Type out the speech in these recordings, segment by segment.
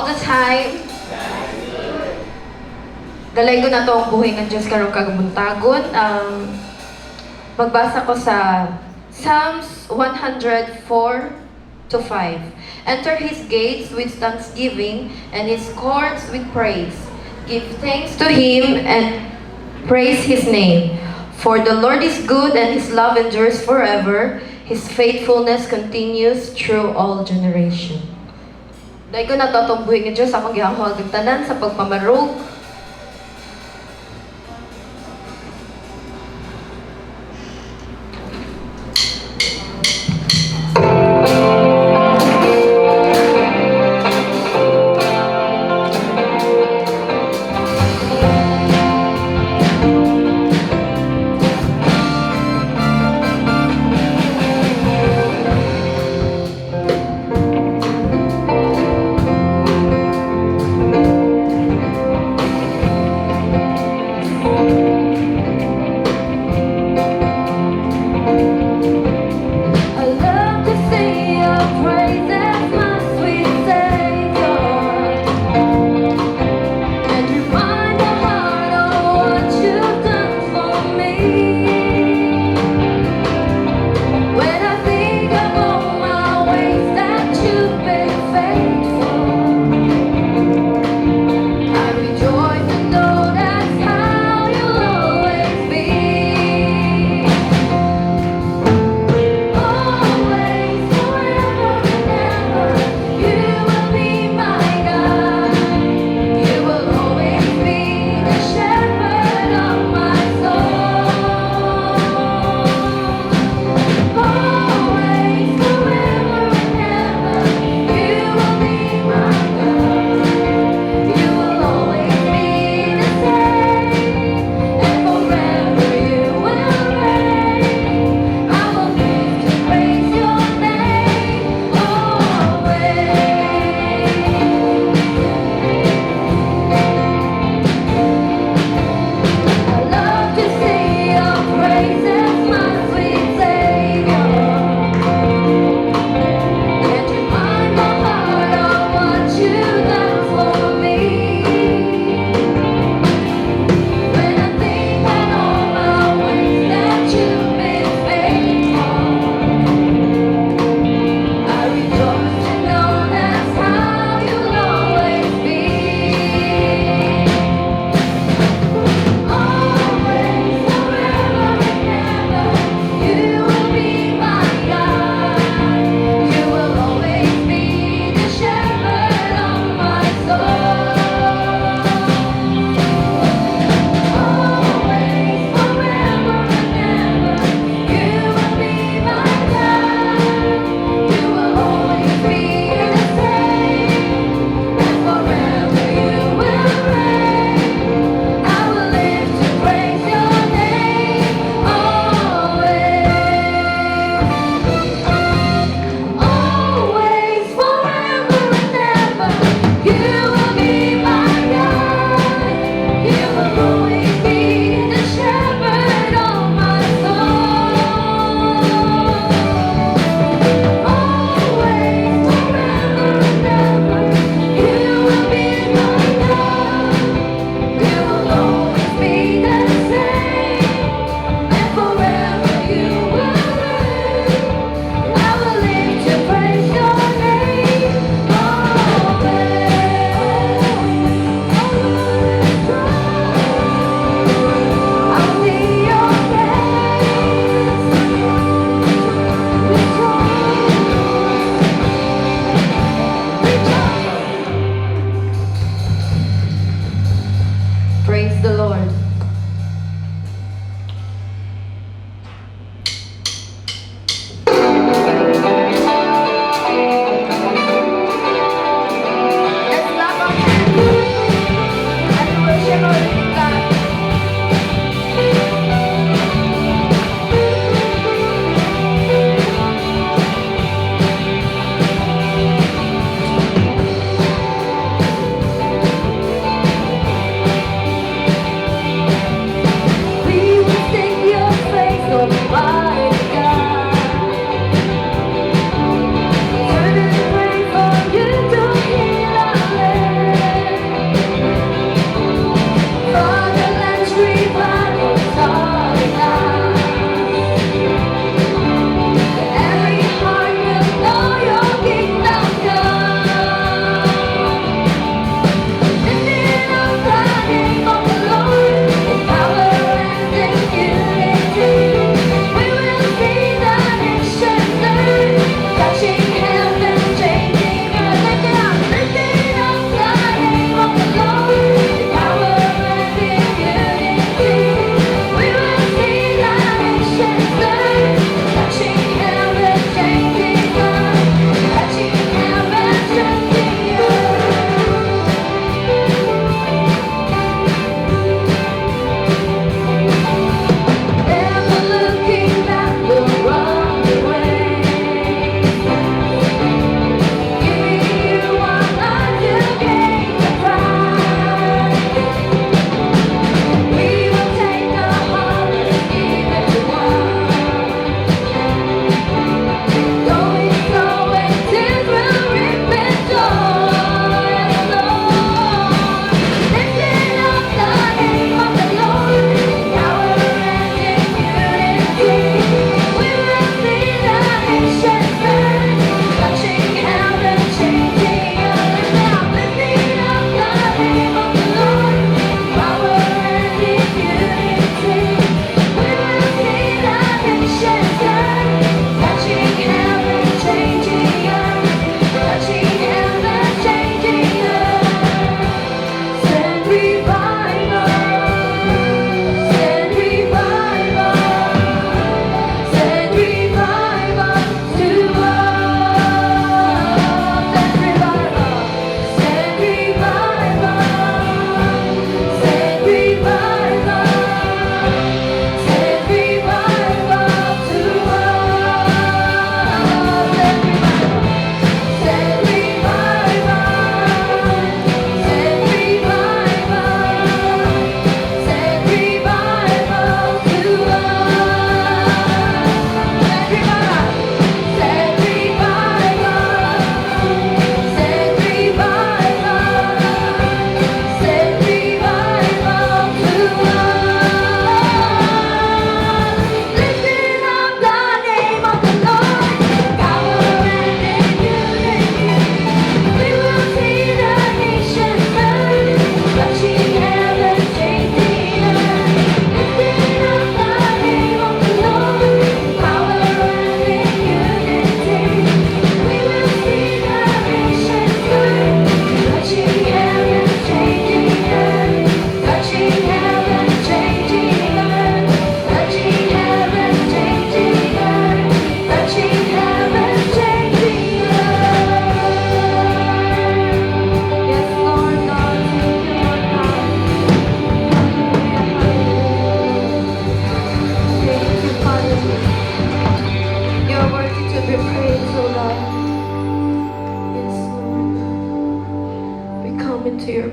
all the time. Dalay ko na to ang buhay ng Diyos karong kagabuntagon. Magbasa ko sa Psalms 104 to 5. Enter His gates with thanksgiving and His courts with praise. Give thanks to Him and praise His name. For the Lord is good and His love endures forever. His faithfulness continues through all generation. Dahil ko na to itong buhay ng Diyos, akong gihanghuag ng tanan sa pagpamarog.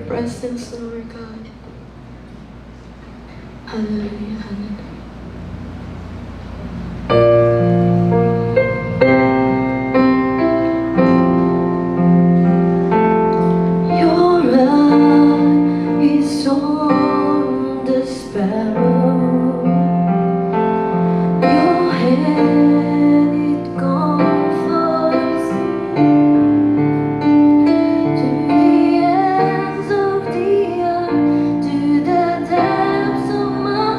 presence, Lord God. Hallelujah, hallelujah. Your eye is on the sparrow. Your hand it comforts to the ends of the earth, to the depths of my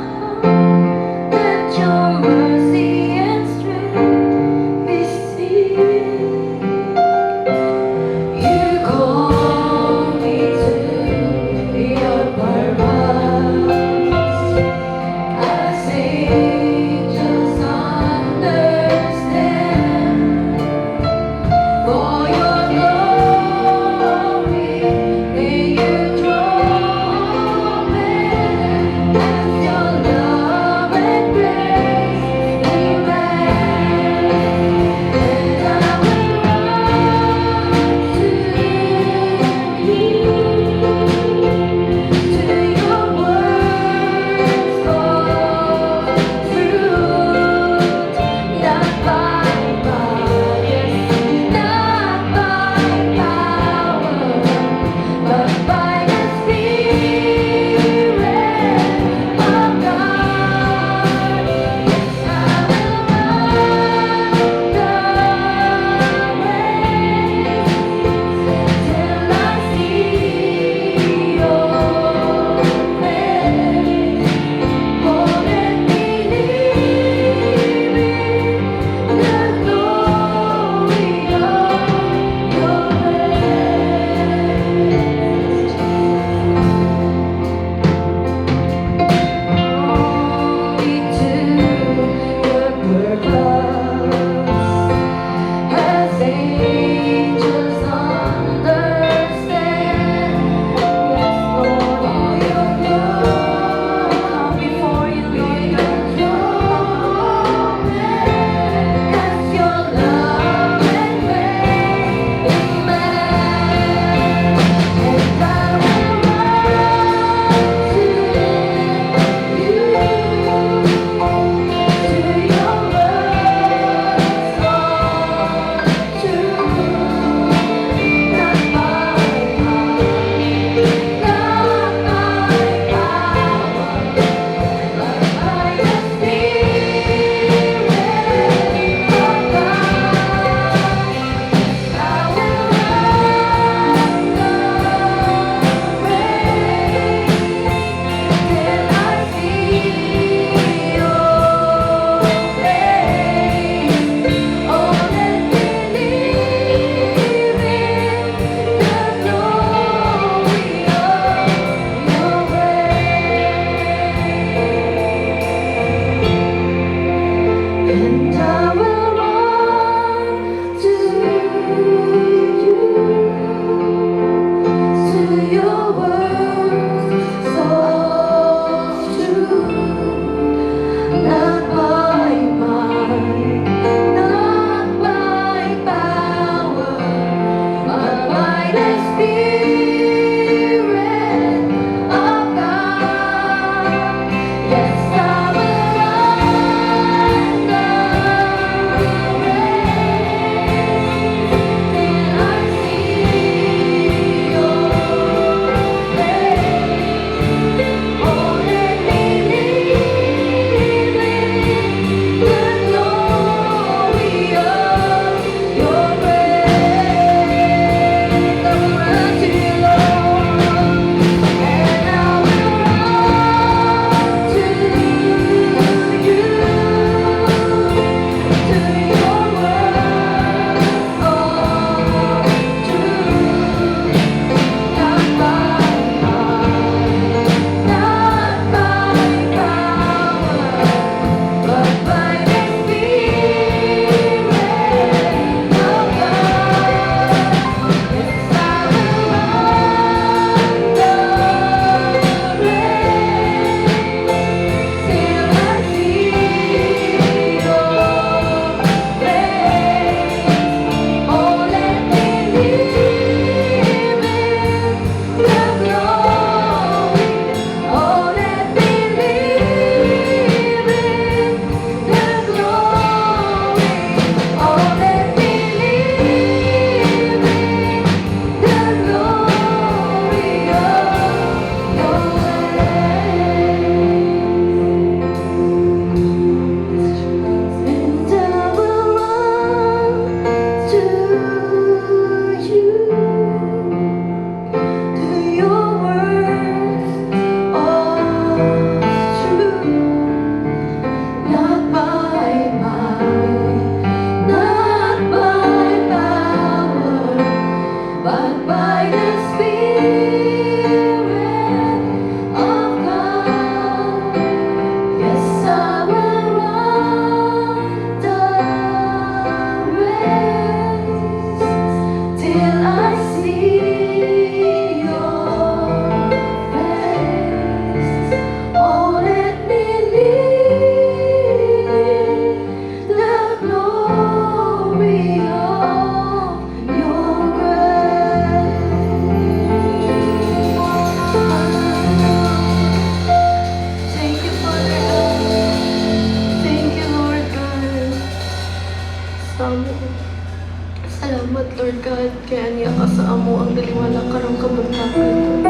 Lord God, kaya niya ka sa amo ang daliwala karong kabuntakan.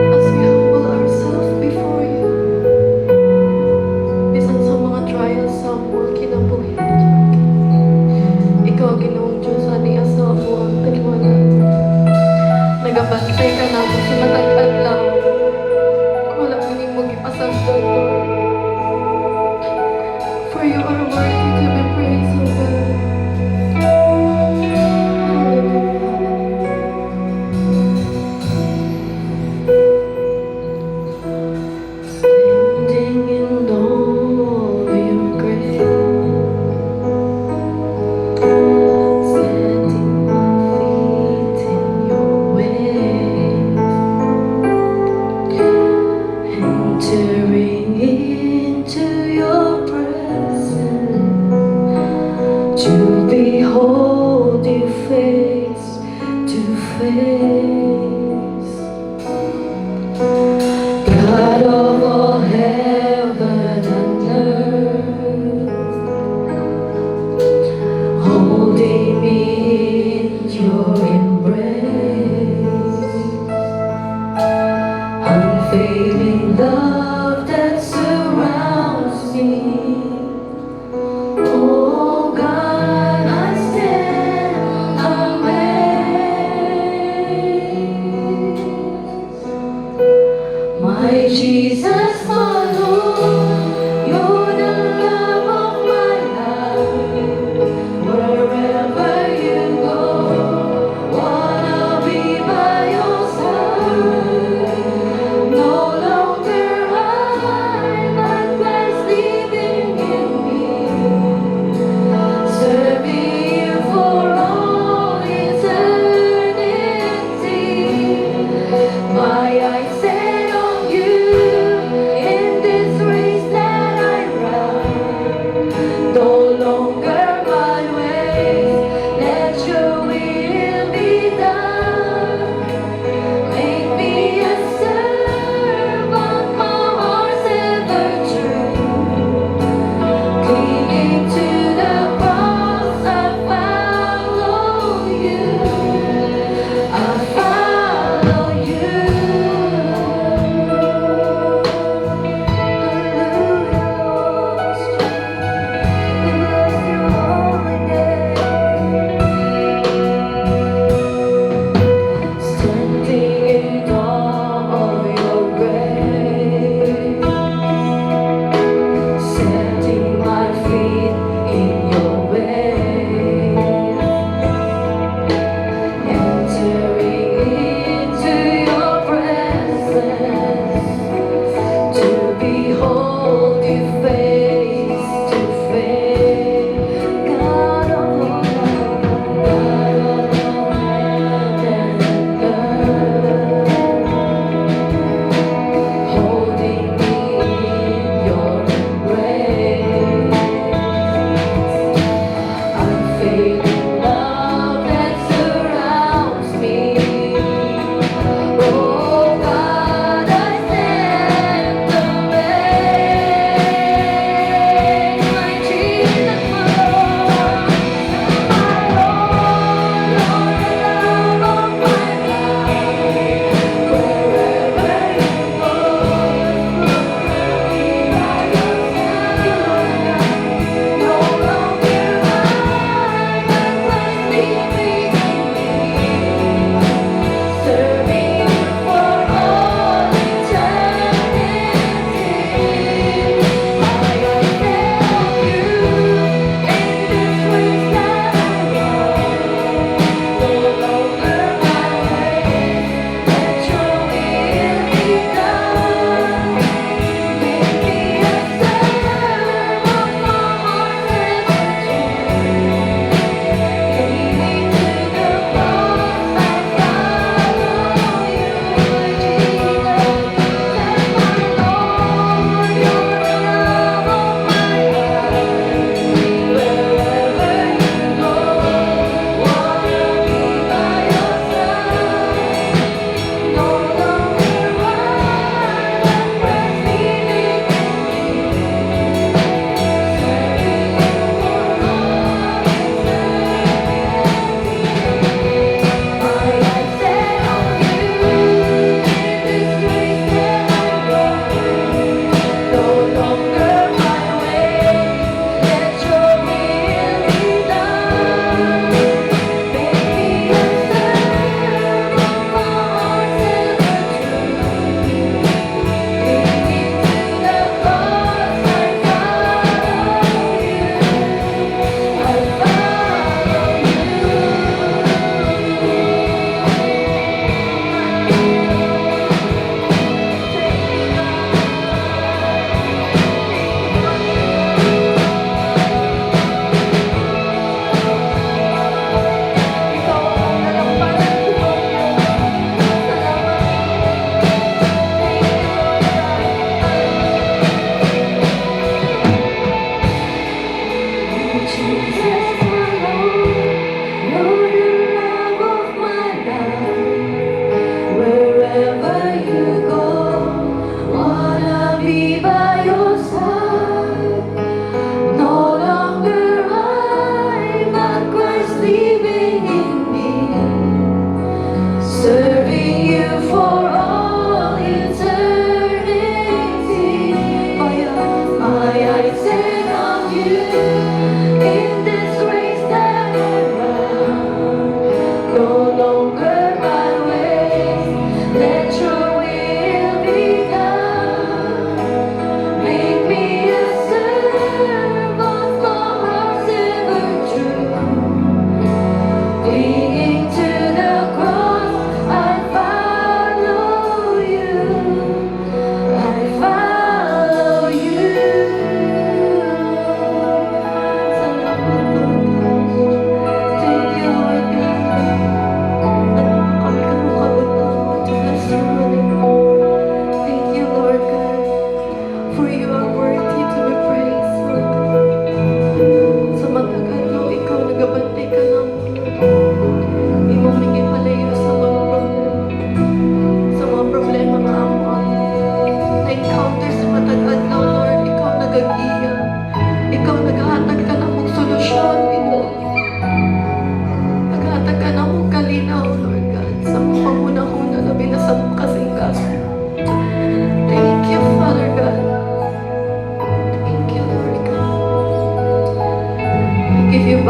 As we humble ourselves before you, bisan sa mga trials sa amo ang kinabuhi. Ikaw, Ginoong Diyos, aniya sa amo ang daliwala. Nagabantay ka na mo sa matag adlaw. Wala mo ni mo gipasagdan, Lord. For you are worthy to be praised, O God. Hallelujah.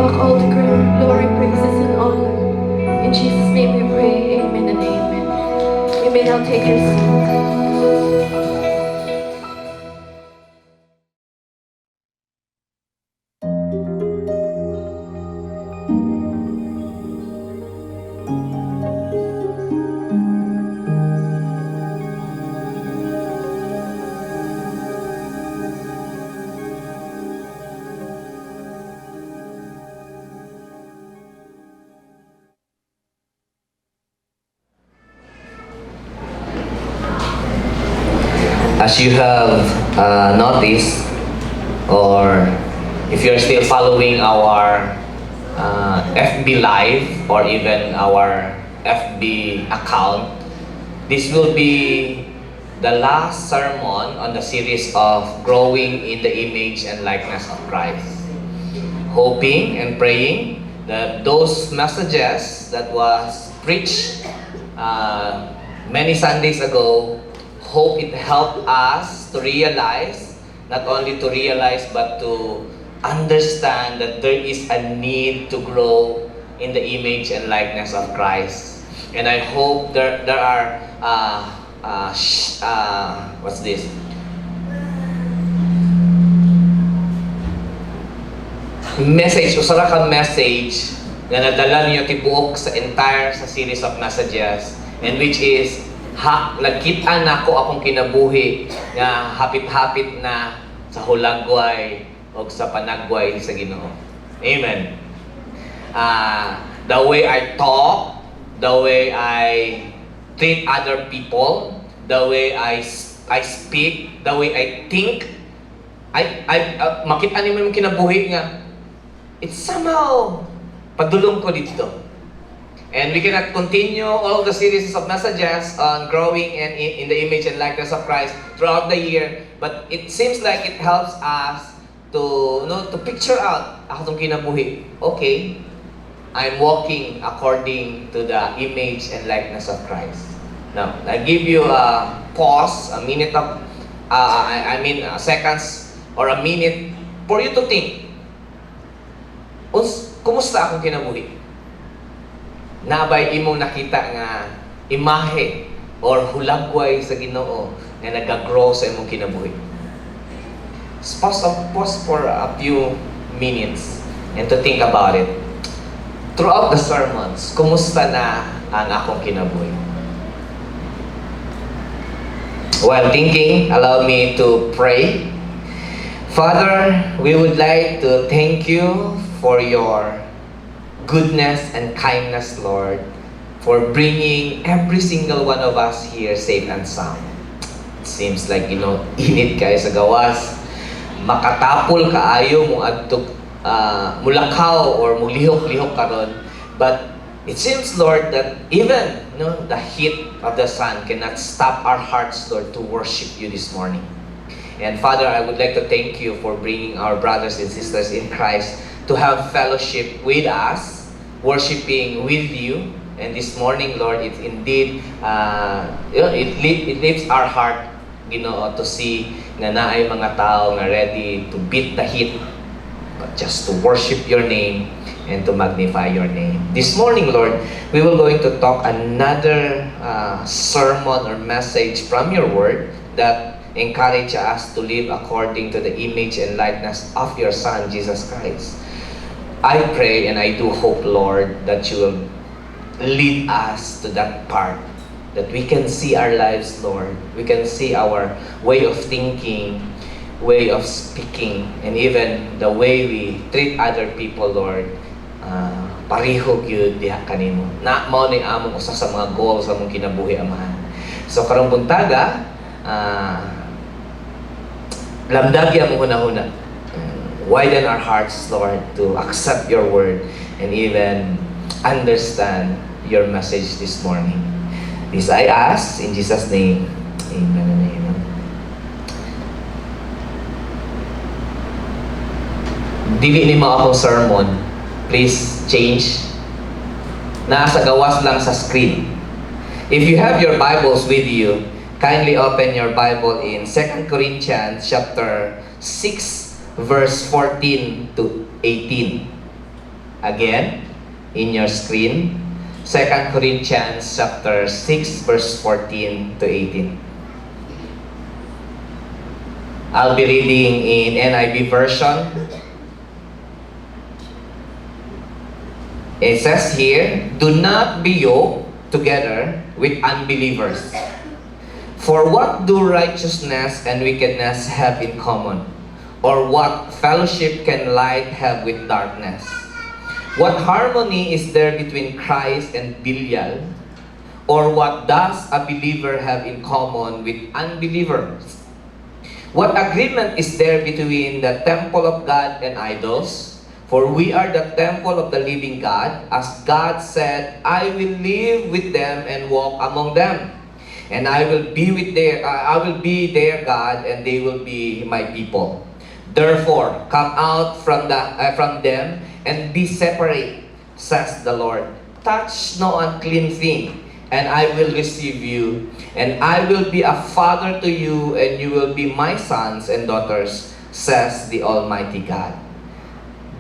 back all the glory, praises, and honor. In Jesus' name we pray, amen and amen. You may now take your seat. As you have noticed, or if you're still following our FB Live or even our FB account, this will be the last sermon on the series of growing in the image and likeness of Christ. Hoping and praying that those messages that was preached many Sundays ago, hope it helped us to realize, not only to realize, but to understand that there is a need to grow in the image and likeness of Christ. And I hope there are, what's this? Message, usara ka message na nadala niyo tibuok sa entire sa series of messages, and which is nagkita na ko akong kinabuhi nga hapit-hapit na sa hulagway o sa panagway sa Ginoo. Amen. The way I talk, the way I treat other people, the way I speak, the way I think, makita niyo yung kinabuhi nga, it's somehow padulong ko dito. And we cannot continue all the series of messages on growing in the image and likeness of Christ throughout the year. But it seems like it helps us to picture out akong kinabuhi. Okay, I'm walking according to the image and likeness of Christ. Now, I give you a pause, a minute of, seconds or a minute for you to think. Kumusta akong kinabuhi? Nabay imong nakita nga imahe or hulagway sa Ginoo nga nagagrow sa imong kinabuhi. Pause for a few minutes and to think about it. Throughout the sermons, kumusta na ang akong kinabuhi? While thinking, allow me to pray. Father, we would like to thank you for your goodness and kindness, Lord, for bringing every single one of us here safe and sound. It seems like, init kayo sa gawas. Makatapol kaayo mo adto mulakaw or mulihok-lihok karon. But it seems, Lord, that even the heat of the sun cannot stop our hearts, Lord, to worship you this morning. And Father, I would like to thank you for bringing our brothers and sisters in Christ to have fellowship with us, worshiping with you. And this morning, Lord, it's indeed, it lifts our heart, to see na naay mga tao nga ready to beat the heat, but just to worship your name and to magnify your name. This morning, Lord, we will going to talk another sermon or message from your word that encourage us to live according to the image and likeness of your Son, Jesus Christ. I pray and I do hope, Lord, that you will lead us to that part, that we can see our lives, Lord. We can see our way of thinking, way of speaking, and even the way we treat other people, Lord. Parihog yun diha kanimo. Na mao ni among usa sa mga goals sa among kinabuhi, Amahan. So karong buntaga, lamdagya mo hunahuna. Widen our hearts, Lord, to accept your word and even understand your message this morning. This I ask in Jesus' name. Amen and amen. Dili ni mo akong sermon. Please change. Nasa gawas lang sa screen. If you have your Bibles with you, kindly open your Bible in 2 Corinthians chapter 6, verse 14 to 18. again in your screen. 2 Corinthians chapter 6 verse 14 to 18. I'll be reading in NIV version. It says here, "Do not be yoked together with unbelievers. For what do righteousness and wickedness have in common? Or what fellowship can light have with darkness? What harmony is there between Christ and Belial? Or what does a believer have in common with unbelievers? What agreement is there between the temple of God and idols? For we are the temple of the living God, as God said, I will live with them and walk among them. And I will be their God, and they will be my people. Therefore, come out from them and be separate, says the Lord. Touch no unclean thing, and I will receive you, and I will be a father to you, and you will be my sons and daughters, says the Almighty God."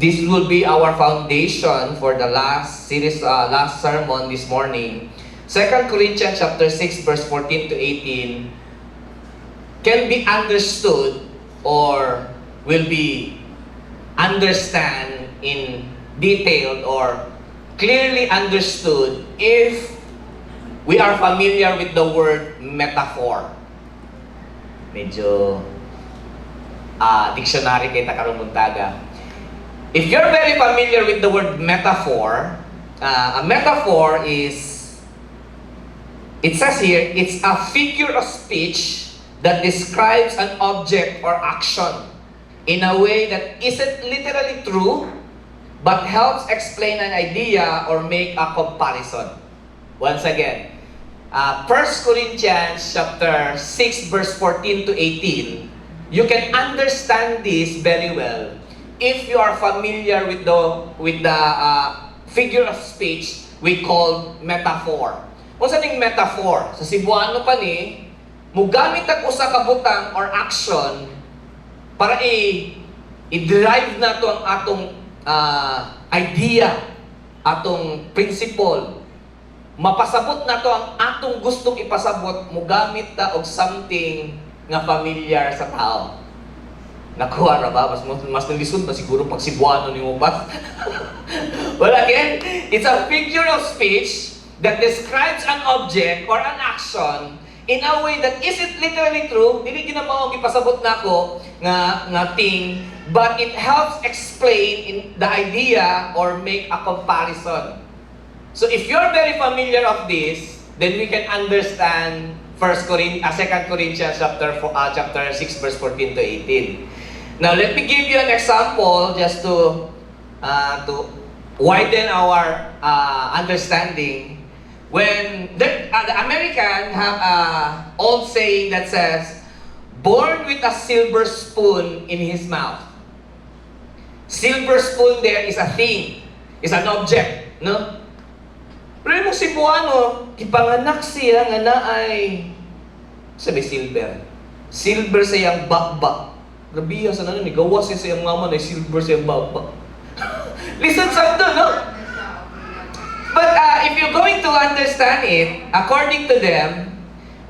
This will be our foundation for the last sermon this morning. 2 Corinthians chapter 6 verse 14 to 18 can be understood or will be understand in detail or clearly understood if we are familiar with the word metaphor. Medyo dictionary kay takarumpuntaga. If you're very familiar with the word metaphor, a metaphor is, it says here, it's a figure of speech that describes an object or action in a way that isn't literally true, but helps explain an idea or make a comparison. Once again, 1 Corinthians chapter 6 verse 14 to 18, you can understand this very well if you are familiar with the figure of speech we call metaphor. Kung saan yung metaphor? Sa Cebuano pa ni, mugamit ang usa ka butang or action para i-drive na to ang atong idea, atong principle. Mapasabot na to ang atong gustong ipasabot, mugamit ta og something nga familiar sa tao. Nakuha ra ba? Mas nalisod ba siguro pag Cebuano ni mo ba? Well, again, it's a figure of speech that describes an object or an action in a way that isn't literally true. Dili ginamao ipasabot nako nga thing, but it helps explain in the idea or make a comparison. So if you're very familiar of this, then we can understand 2 Corinthians chapter 6 verse 14 to 18. Now let me give you an example just to widen our understanding. When the American have an old saying that says, "Born with a silver spoon in his mouth." Silver spoon there is a thing, is an object, no? Pero yung Cebuano, ipanganak siya nga na ay sabi silver. Silver sa iyang bakbak. Grabe sa nanon, gawas siya sa iyang mama na silver sa iyang bakbak. Listen sa ito, no? But if you're going to understand it, according to them,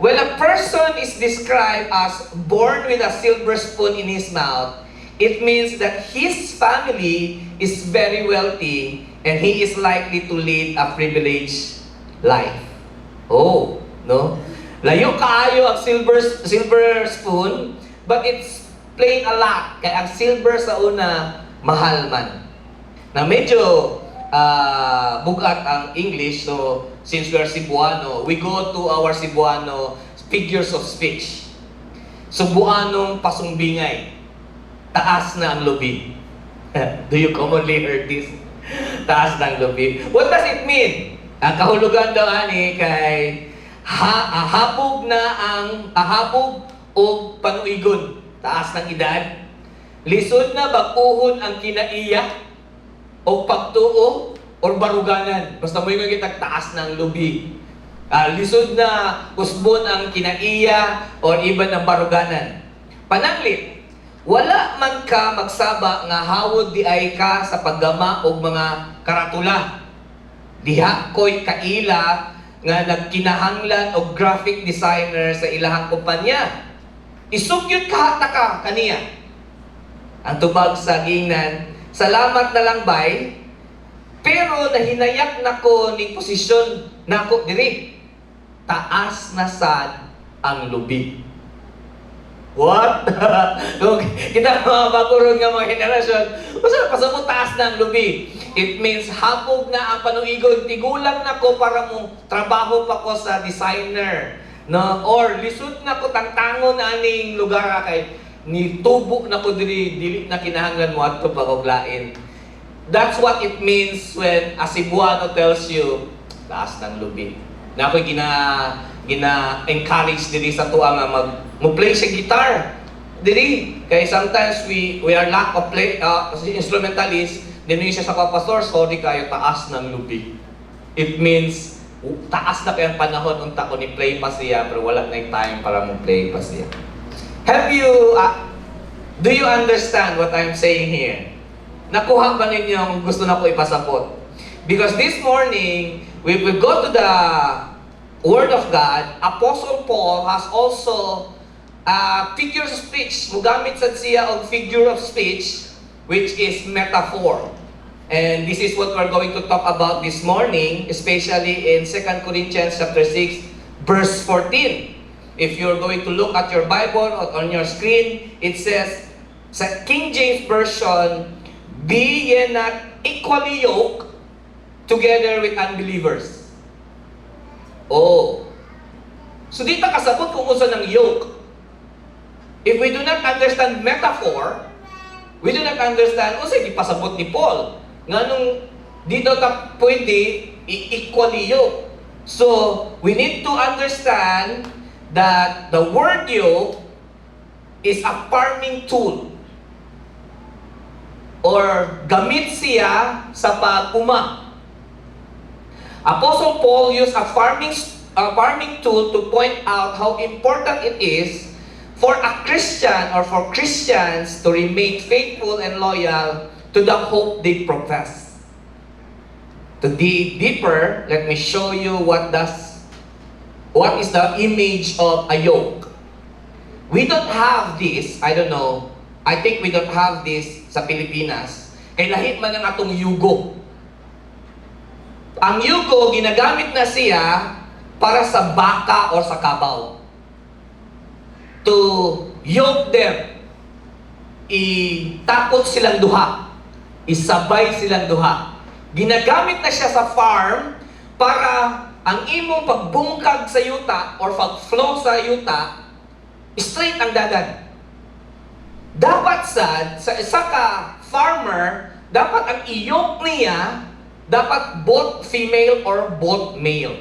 when a person is described as born with a silver spoon in his mouth, it means that his family is very wealthy and he is likely to lead a privileged life. Oh, no? Layo kaayo ang silver spoon, but it's playing a lot. Kaya ang silver sa una, mahal man. Na medyo bugat ang English, so since we are Cebuano, we go to our Cebuano figures of speech. Cebuanong pasumbingay, taas na ang lubi. Do you commonly heard this? Taas ng lubi. What does it mean? Ang kahulugan daw ani kay hapog o panuigon. Taas ng edad. Lisod na baguhon ang kinaiya o pagtuo o baruganan. Basta mo yung kitag taas ng lubi. Lisod na usbon ang kinaiya o iban ng baruganan. Pananglit, Wala man ka magsaba nga hawod di ay ka sa paggama og mga karatula. Diha ko'y kaila nga nagkinahanglan og graphic designer sa ilahang kumpanya. Isugyot ka kaniya. Ang tubag sa gingnan, salamat na lang bay, pero nahinayak nako ni posisyon nako diri. Taas na sad ang lubi. What? Kita mga bakurong nga mga henerasyon, basta pasabot taas na ang lubi. It means hapog na ang panuigon. Tigulang na ko para mo trabaho pa ko sa designer. No? Or lisod na ko tangtangon na aning lugar kay ni tubo na ko dili na kinahanglan mo adto pagoglain. That's what it means when a Cebuano tells you, taas ng lubi. Na ako'y gina-encourage diri sa tuwa nga mo-play siya guitar. Diri. Kaya sometimes we are lack of play, instrumentalist, dinuwi siya sa pastor, sorry kayo, taas ng lubi. It means, taas na kayang panahon, unta ko ni play pa siya, pero wala na yung time para mo play pa siya. Do you understand what I'm saying here? Nakuha ba ninyo ang gusto na ko ipasapot? Because this morning, we will go to the Word of God. Apostle Paul has also figure of speech. Mugamit sa siya og figure of speech, which is metaphor. And this is what we're going to talk about this morning, especially in 2 Corinthians chapter 6, verse 14. If you're going to look at your Bible or on your screen, it says, sa King James Version, be ye not equally yoked together with unbelievers. Oh. So dito kasabot kung usa ng yoke. If we do not understand metaphor, we do not understand usa gipasabot ni Paul. Nganong dito ta pwede equally yoke. So, we need to understand that the word yoke is a farming tool. Or gamit siya sa pag-uma. Apostle Paul used a farming tool to point out how important it is for a Christian or for Christians to remain faithful and loyal to the hope they profess. To dig deeper, let me show you what is the image of a yoke. We don't have this, I don't know, I think we don't have this sa Pilipinas. Kay lahit man ang atong yugo. Ang yugo, ginagamit na siya para sa baka o sa kabaw. To yoke them. Itakot silang duha. Isabay silang duha. Ginagamit na siya sa farm para ang imong pagbungkag sa yuta or pag-flow sa yuta, straight ang dagan. Dapat sa isa ka farmer, dapat ang iyok niya dapat both female or both male.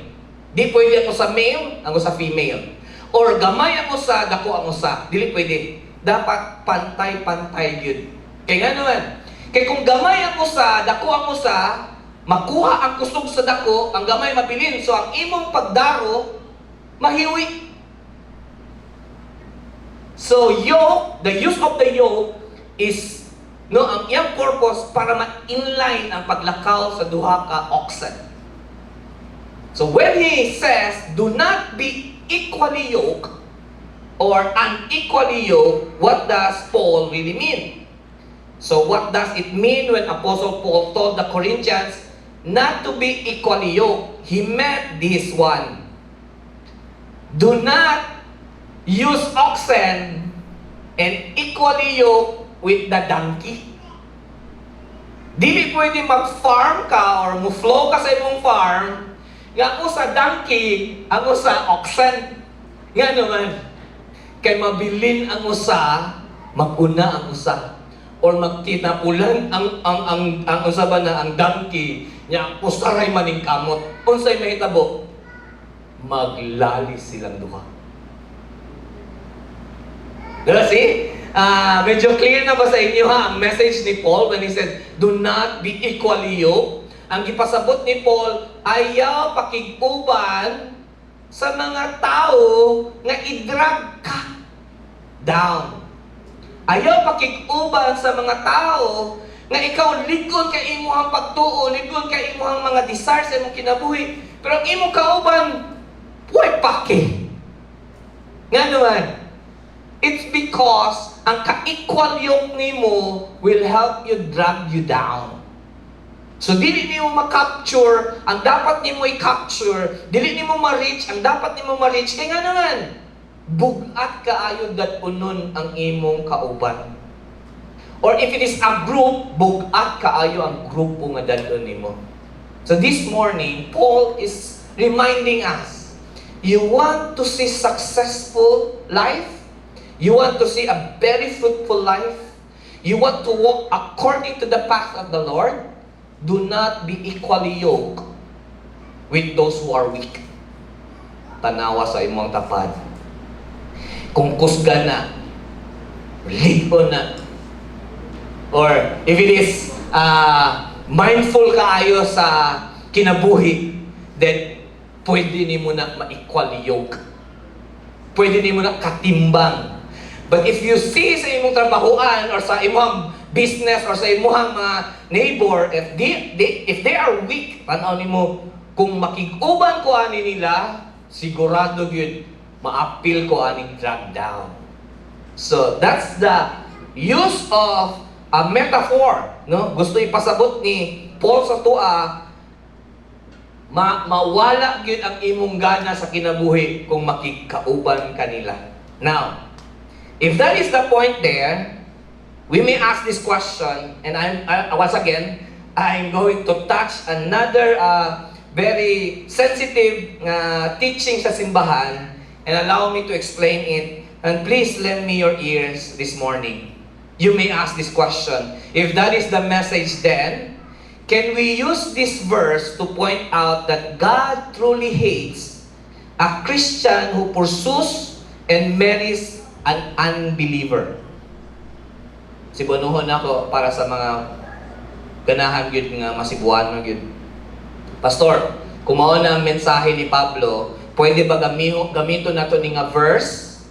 Di pwede ako sa male, ako sa female. Or gamay ako sa dako ang usa. Dili pwede. Dapat pantay-pantay yun. Kaya nga naman. Kaya kung gamay ako sa dako ang usa, makuha ang kusog sa dako, ang gamay mabilin. So ang imong pagdaro, mahiwi. So yoke, the use of the yoke is ang iyang purpose para ma-inline ang paglakaw sa duha ka oxen. So when he says, do not be equally yoked or unequally yoked, what does Paul really mean? So what does it mean when Apostle Paul told the Corinthians not to be equally yoked? He meant this one. Do not use oxen and equally yoke with the donkey. Dili pwede mag-farm ka or mo-flow ka sa imong farm nga ako sa donkey, ako sa oxen. Nga naman, kay mabilin ang usa, maguna ang usa. Or magtinapulan ang usa ba na ang donkey, nya usaray maning kamot. Unsay mahitabo? Maglali silang duha. Diba see? Medyo clear na ba sa inyo ang message ni Paul when he said, do not be equally yoked? Ang gipasabot ni Paul, ayaw pakiguban sa mga tao nga i-drag ka down. Ayaw pakig-uban sa mga tao nga ikaw ligon kay imuhang pagtuo, ligon kay imuhang mga desires sa imong kinabuhi. Pero ang imong kauban, puway pake. Nga naman, it's because ang ka-equal yoke nimo will help you drag you down. So, dili nimo ma-capture ang dapat nimo i-capture, dili nimo ma-reach ang dapat nimo ma-reach. Kaya nga naman, bugat kaayo dad-unon ang imong kauban. Or if it is a group, bugat kaayo ang grupo nga dad-un nimo. So this morning, Paul is reminding us, you want to see successful life? You want to see a very fruitful life? You want to walk according to the path of the Lord? Do not be equally yoked with those who are weak. Tanawa sa imong tapad. Kung kusga na, ligon na, or if it is mindful kaayo sa kinabuhi, then pwede ni mo na ma-equal yoke. Pwede ni mo na katimbang. But if you see sa imong trabahoan or sa imong business or sa imong mga neighbor, if they are weak, tanaw nimo kung makig-uban ko ani nila, sigurado gyud ma-appeal ko aning drag down. So that's the use of a metaphor, no? Gusto ipasabot ni Paul sa tua, mawala gyud ang imong gana sa kinabuhi kung makigkauban kanila. Now, if that is the point there, we may ask this question, and once again, I'm going to touch another very sensitive teaching sa simbahan, and allow me to explain it. And please lend me your ears this morning. You may ask this question. If that is the message then, can we use this verse to point out that God truly hates a Christian who pursues and marries an unbeliever? Sibunuhon ako para sa mga ganahan gyud nga masibuan gyud. Pastor, kung mao na ang mensahe ni Pablo, pwede ba gamito nato ni nga verse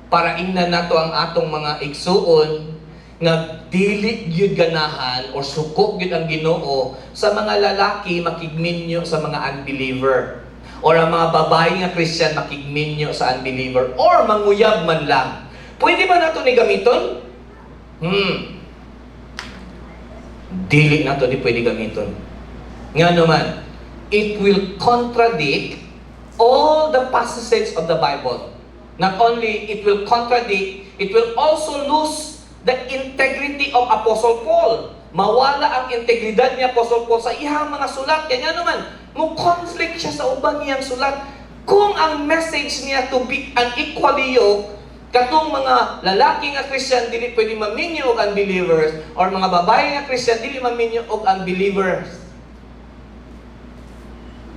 para ingnan nato ang atong mga igsuon nga dili gyud ganahan or sukok gyud ang Ginoo sa mga lalaki makigminyo sa mga unbeliever, or ang mga babae nga Christian makigminyo sa unbeliever, or manguyab man lang. Pwede ba nato ni gamiton? Dili nato di pwede gamiton. Nga naman, it will contradict all the passages of the Bible. Not only it will contradict, it will also lose the integrity of Apostle Paul. Mawala ang integridad ni Apostle Paul sa ihang mga sulat. Kaya naman, mo-conflict siya sa uban niyang sulat. Kung ang message niya to be unequally yoked, katong mga lalaki nga Christian dili pwede maminyo og unbelievers, or mga babae nga Christian dili maminyo og unbelievers.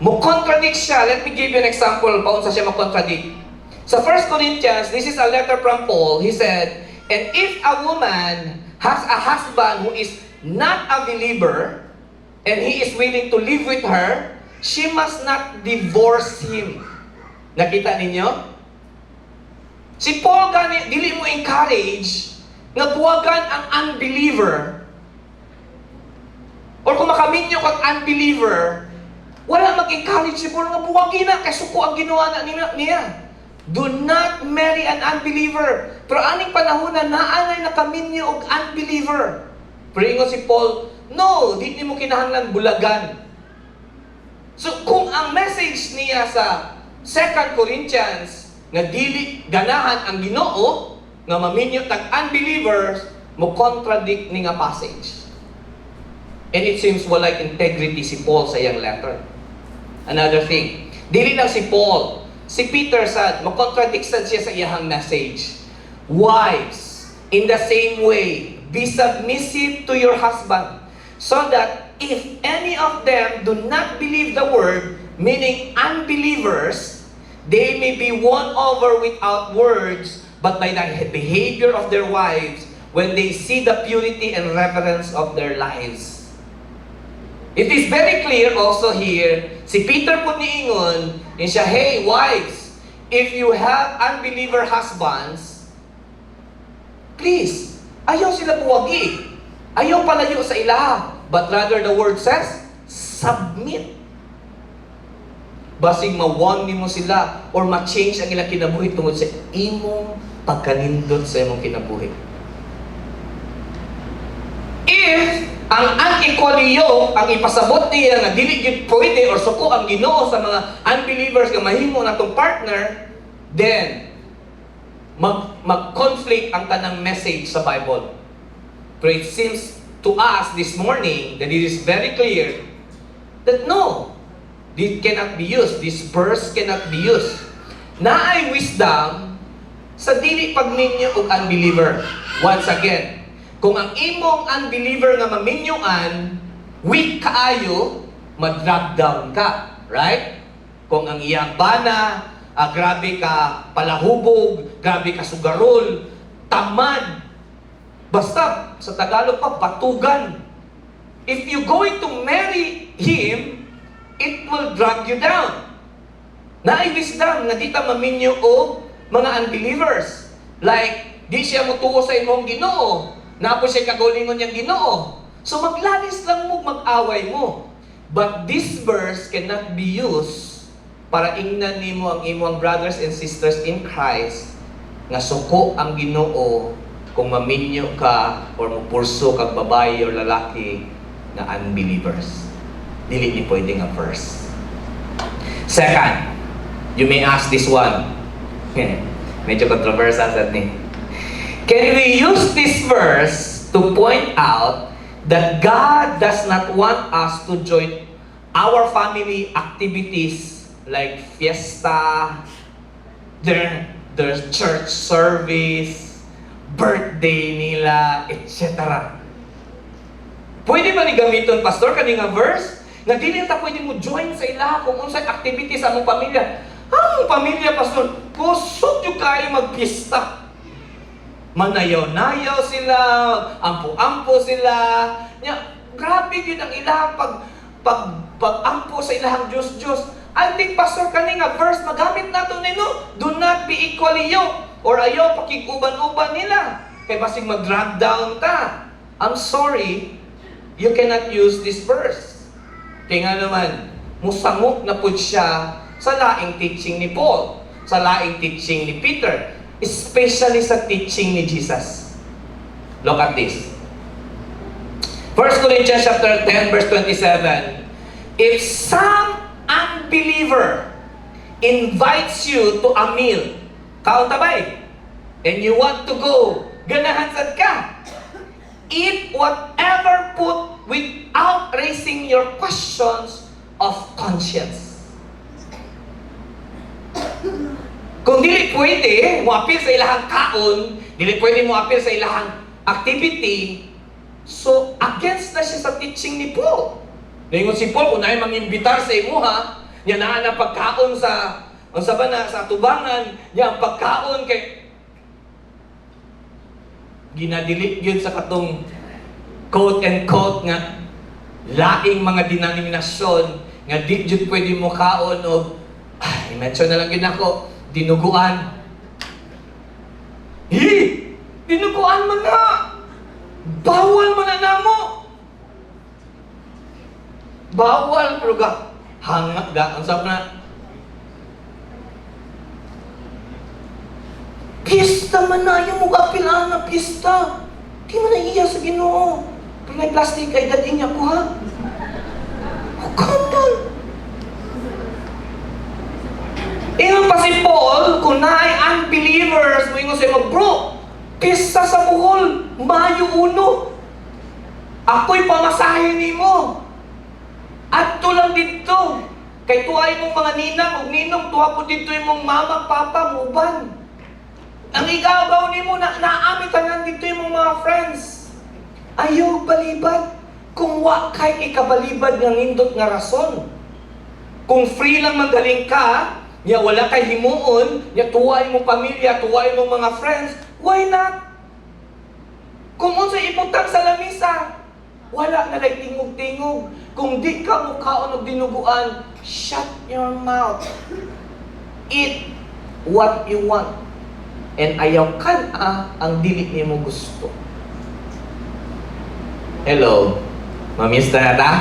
Mo-contradict siya. Let me give you an example paano sa siya mo-contradict. Sa 1 Corinthians, this is a letter from Paul. He said, and if a woman has a husband who is not a believer, and he is willing to live with her, she must not divorce him. Nakita ninyo? Si Paul gani, dili mo encourage nga buwagan ang unbeliever. Or kung makaminyo kang unbeliever, wala mag-encourage si Paul nga buwagin na kay suko ang ginawa na niya. Do not marry an unbeliever. Pero aning panahon na naanay na kaminyo og unbeliever. Pero ingon si Paul, no, di mo kinahanglan bulagan. So kung ang message niya sa 2 Corinthians nga dili ganahan ang Ginoo nga maminyo tag unbelievers, mo contradict ni nga passage. And it seems walay integrity si Paul sa iyang letter. Another thing, dili lang si Paul, si Peter sad, mo contradict sad siya sa iyang message. Wives, in the same way, be submissive to your husband, so that if any of them do not believe the word, meaning unbelievers, they may be won over without words, but by the behavior of their wives, when they see the purity and reverence of their lives. It is very clear also here, si Peter po niingon, yun siya, hey wives, if you have unbeliever husbands, please, Ayaw sila buwagi. Ayaw palayo sa ilaha. But rather the word says, submit. Basig ma-warn mo sila or ma-change ang ilang kinabuhi tungod sa imong pagkanindot sa imong kinabuhi. If ang unequaliyo ang ipasabot niya nga dili gyud pwede or suko ang Ginoo sa mga unbelievers nga mahimo natong partner, then mag-conflict ang tanang message sa Bible. But it seems to us this morning that it is very clear that no, this cannot be used. This verse cannot be used. Naay wisdom sa dili pagminyo og unbeliever. Once again, kung ang imong unbeliever nga maminyuan, weak kaayo, ma-drag down ka. Right? Kung ang iyang bana, grabe ka palahubog, grabe ka sugarol, tamad, basta sa Tagalog pa, batugan. If you going to marry him, it will drag you down. Naay wisdom nga di ta maminyo og mga unbelievers. Like, di siya mutuo sa imong Ginoo. Napo siya kagulingon niyang Ginoo. So maglalis lang mo, mag-away mo. But this verse cannot be used para ingnan nimo ang imong brothers and sisters in Christ nga suko ang Ginoo kung maminyo ka or mupurso kag babae o lalaki na unbelievers. Dili ni pwede nga verse. Second, you may ask this one. Medyo controversial sa atin. Can we use this verse to point out that God does not want us to join our family activities like fiesta, their church service, birthday nila, etc. Pwede ba ni gamiton, Pastor, kaninga verse? Nga dili ta pwede mo join sa ilaha kung unsay activity sa among pamilya. Among pamilya, Pastor, kusog yung kayo magpista. Manayaw-nayaw sila, ampo-ampo sila. Grabe yun ang ilang pag-ampo sa ilang Diyos-Diyos. I think, Pastor, kaninga verse, magamit nato nino, do not be equally yoked, or ayaw pakiguban-uban nila. Kaya basig mag-drag down ta. I'm sorry, you cannot use this verse. Kaya nga naman, musamok na po siya sa laing teaching ni Paul, sa laing teaching ni Peter, especially sa teaching ni Jesus. Look at this. 1 Corinthians chapter 10 verse 27. If some unbeliever invites you to a meal, kaon tabay, and you want to go, ganahan sad ka, eat whatever food without raising your questions of conscience. Kung dili pwede mo appeal sa ilahang kaon, dili pwede mo appeal sa ilahang activity, so against na siya sa teaching ni Paul. Ngayon si Paul, kung naay mang-imbitar sa imuha, niya na pagkaon sa sa tubangan, niya ang pagkaon kay ginadilit yun sa katong quote and quote nga laing mga denominasyon nga di jud pwede mo kaon o i-mention na lang yun ako, dinuguan. Dinuguan man na! Bawal man na namo! Bawal, pero hangak ang sabi na, pista man na, yung mag-apilaan na pista. Di man na iya sa Ginoo. Pero may plastic ay dating niya ko, ha? Oh, come on! Ingon pa si Paul, kung naay unbelievers, mo ingon sa'yo, bro, pista sa Bohol, Mayo 1. Ako'y pamasahe ni mo. At lang dito. Kay tuway mong mga ninang o ninong, tuwa po dito yung mong mama, papa, muban. Ang igaw ni mo, naamitan dito yung mga friends. Ayaw balibad. Kung wa kay ikabalibad ng nindot nga rason. Kung free lang magaling ka, ya wala kay himuon, ya tuway mong pamilya, tuway mong mga friends, why not? Kung unsay ibutang sa lamisa, wala na lay tingog-tingog. Kung di ka mukhaon og dinuguan, shut your mouth. Eat what you want. And ayaw kan ang dili nimo gusto. Hello. Mamista na ta?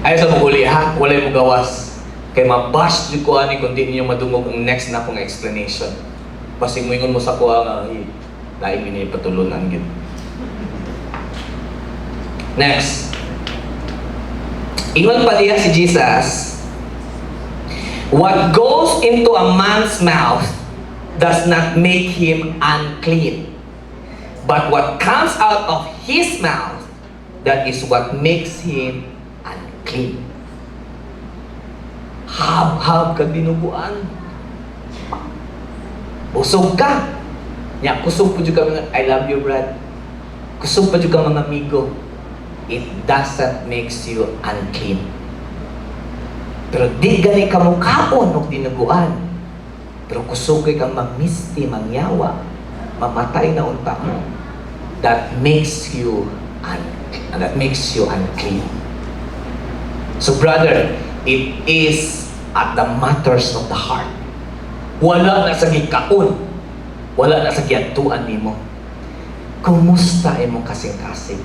Ayaw sa muguli ha, walay mo gawas. Kay mabash di ko ani kung di ninyo madungog ang next na akong explanation. Basig mo ingon mo sa kuha nga, laing ini patulunan gid. Next. Ingon pa diya si Jesus, what goes into a man's mouth does not make him unclean. But what comes out of his mouth, that is what makes him unclean. Hab-hab ka dinuguan. Busog ka. Ya, kusog po juga mga, I love you, Brad. Kusog pa juga mga amigo. It doesn't makes you unclean. Pero di gani ka mo kaon o dinuguan. Pero kusog kang magmisti, mangyawa, mamatay na unta mo. That makes you unclean. So brother, it is at the matters of the heart. Wala na sa gikaon. Wala na sa giadtuan nimo. Kumusta imong kasing-kasing?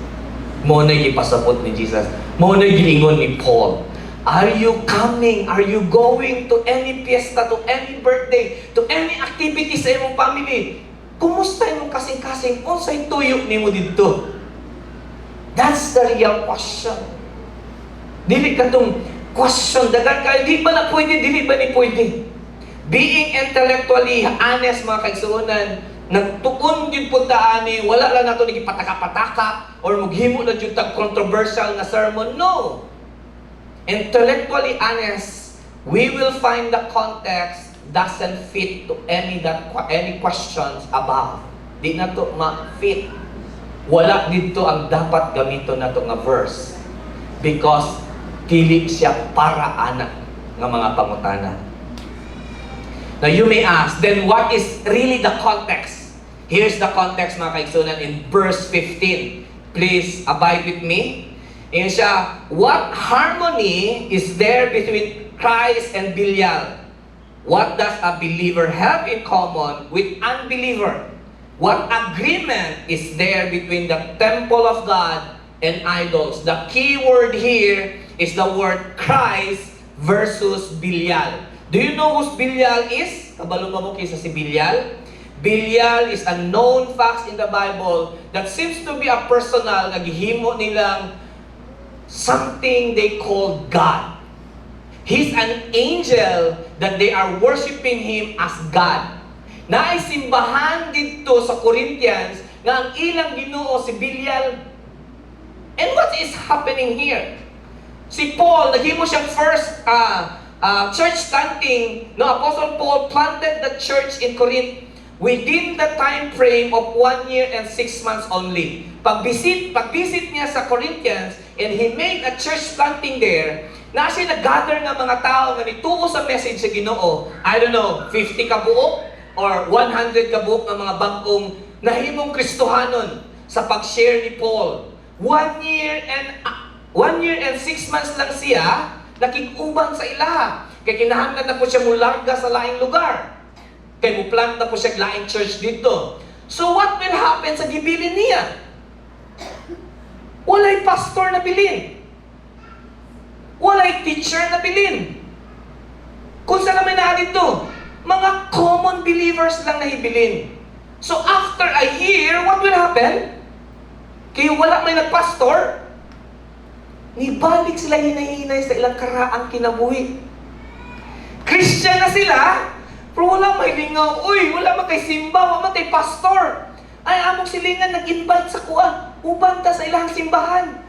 Mo na gipasabot ni Jesus. Mo na giingon ni Paul. Are you coming? Are you going to any fiesta, to any birthday, to any activity sa imong family? Kumusta imong kasing-kasing? Unsay tuyok nimo didto? That's the real question. Dili ka tong question, dagan kayo, di ba na pwede, dili ba ni pwede? Being intellectually honest, mga kaigsuonan, nagtuon yun po taani, wala lang nato nagipataka-pataka, or maghimo na yun tag controversial na sermon. No! Intellectually honest, we will find the context doesn't fit to any questions above. Di na to ma-fit. Wala dito ang dapat gamito na to nga verse. Because dili siya para anak ng mga pangutana. Now you may ask, then what is really the context? Here's the context, mga kaigsunan, in verse 15. Please abide with me. Yan siya, what harmony is there between Christ and Belial? What does a believer have in common with unbeliever? What agreement is there between the temple of God and idols? The key word here is the word Christ versus Belial. Do you know who Belial is? Kabalo mo kaysa si Belial? Belial is a known fact in the Bible that seems to be a personal, naghihimo nilang something they call God. He's an angel that they are worshiping Him as God. Naisimbahan dito sa Corinthians nga ang ilang Ginoo si Belial. And what is happening here? Si Paul, naghimo siyang first church planting. No, Apostle Paul planted the church in Corinth within the time frame of 1 year and 6 months only. Pag-visit niya sa Corinthians, and he made a church planting there, na siya nag-gather ng mga tao nga nituo sa message sa Ginoo. I don't know, 50 kabuok or 100 kabuok ng mga bagong nahimong Kristohanon sa pag-share ni Paul. 1 year and 6 months lang siya nakig-uban sa ilaha. Kaya kinahanglan na po siya mularga sa laing lugar. Kaya muplant na po siya laing church dito. So what will happen sa gibilin niya? Walay pastor na bilin. Walay teacher na bilin. Kung saan naman na dito, mga common believers lang na hibilin. So after a year, what will happen? Kaya wala may nagpastor, nibalik sila hinay-hinay sa ilang karaang kinabuhi. Christian na sila, pero wala may lingaw. Uy, wala makay simba, wala makay pastor. Ay, among silingan nag-invite sa kuha. Ubanta sa ilang simbahan.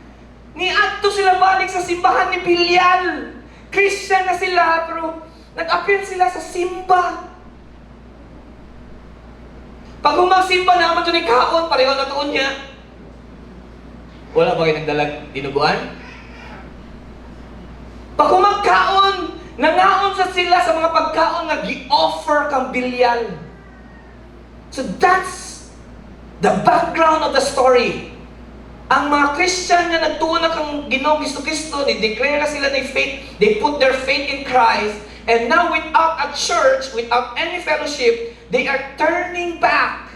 Niadto sila balik sa simbahan ni Belial. Christian na sila, pero nag-appear sila sa simba. Pag humagsimba naman ito ni Kaon, pareho na tuon niya. Wala ba kayo nagdalag dinuguan? Pag humagkaon, nangaon sa sila sa mga pagkaon na gi-offer kang Belial. So that's the background of the story. Ang mga Christian na nagtuon na kang Ginoong Jesucristo, ni-declare na sila ng faith, they put their faith in Christ, and now without a church, without any fellowship, they are turning back.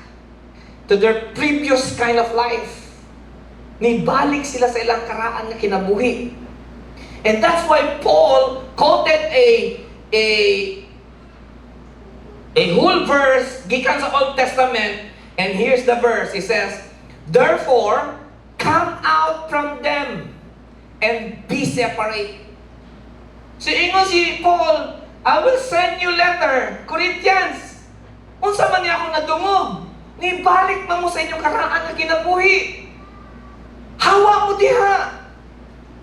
to their previous kind of life. Nibalik sila sa ilang karaan nga kinabuhi. And that's why Paul quoted a whole verse gikan sa Old Testament, and here's the verse. It says, "Therefore, come out from them and be separate." So ingon si Paul, I will send you letter, Corinthians. Unsa man niya ako nadungog, nibalik man mo sa inyong karaan nga kinabuhi. Hawa mo diha.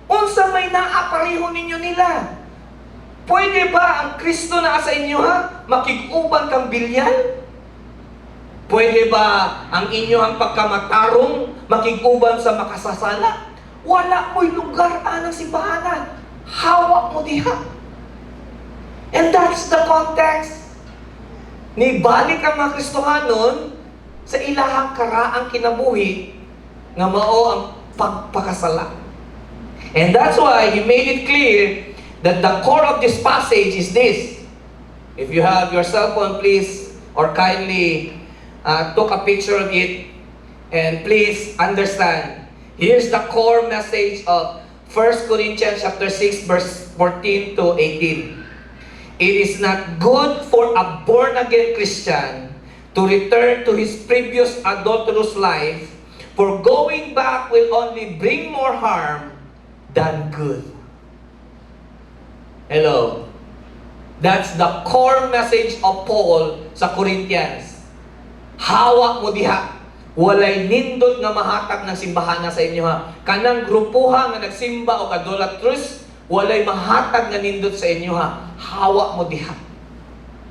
Unsa may naapareho ninyo nila. Pwede ba ang Kristo na sa inyo ha? Makig-uban kang bilyan? Pwede ba ang inyong pagkamatarong makig-uban sa makasasala? Wala mo'y lugar anang simbahan. Hawak mo diha. And that's the context. Nibalik ang mga Kristohanon sa ilahang karaang kinabuhi nga mao ang pagpakasala. And that's why he made it clear that the core of this passage is this. If you have your cell phone, please, or kindly took a picture of it, and please understand. Here's the core message of 1 Corinthians chapter 6, verse 14 to 18. It is not good for a born-again Christian to return to his previous adulterous life, for going back will only bring more harm than good. Hello. That's the core message of Paul sa Corinthians. Hawak mo diha. Walay nindot nga mahatag ng simbahan na sa inyo ha. Kanang grupuha nga nagsimba o idolatrous, walay mahatag nga nindot sa inyo ha. Hawak mo diha.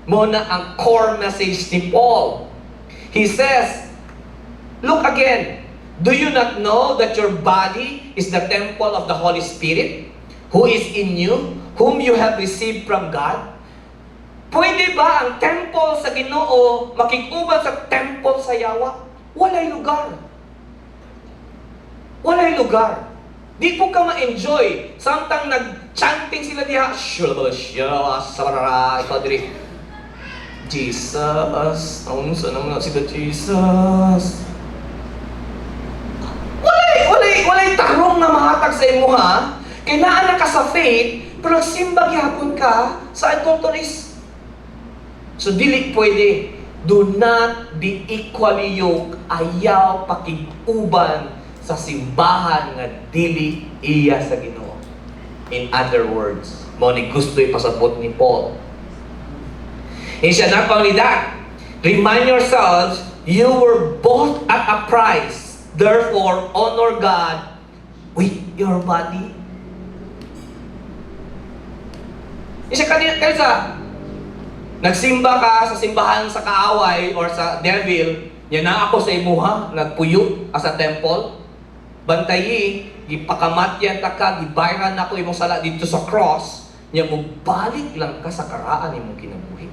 Mo na ang core message ni Paul. He says, look again. Do you not know that your body is the temple of the Holy Spirit, who is in you, whom you have received from God? Pwede ba ang temple sa Ginoo makig-uban sa temple sa yawa? Walay lugar. Walay lugar. Di po ka ma-enjoy. Samtang nag-chanting sila diha, ikaw diri, Jesus, unsa naman sila Jesus. Walay tarong na mahatag sa imo ha. Kay naa na ka sa faith, pero nagsimba gyapon ka sa adulterous. So dili pwede. Do not be equally yoked. Ayaw pakig-uban sa simbahan nga dili iya sa Ginoo. In other words, mao ni gusto ipasabot ni Paul. And siya, not only that, remind yourselves, you were bought at a price. Therefore, honor God with your body. Isa kanina sa nagsimba ka sa simbahan sa kaaway or sa devil, yan na ako sa imuha, nagpuyo sa temple, bantayi, gipakamatyan ta ka, gibayran ako imong sala dito sa cross, niya mo balik lang ka sa karaan imong kinabuhi.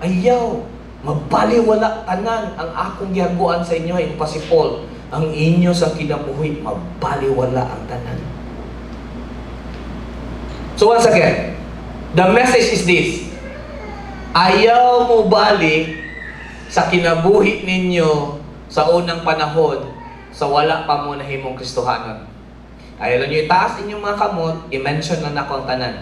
Ayaw, mabaliwala tanan ang akong gihaguan sa inyo, ay pa si Paul, ang inyo sa kinabuhi, mabaliwala ang tanan. So once again, the message is this. Ayaw mo balik sa kinabuhi ninyo sa unang panahon sa wala pa mo nahimong Kristohanon. Ayaw nyo itaas inyong mga kamot, i-mention lang ako ang tanan.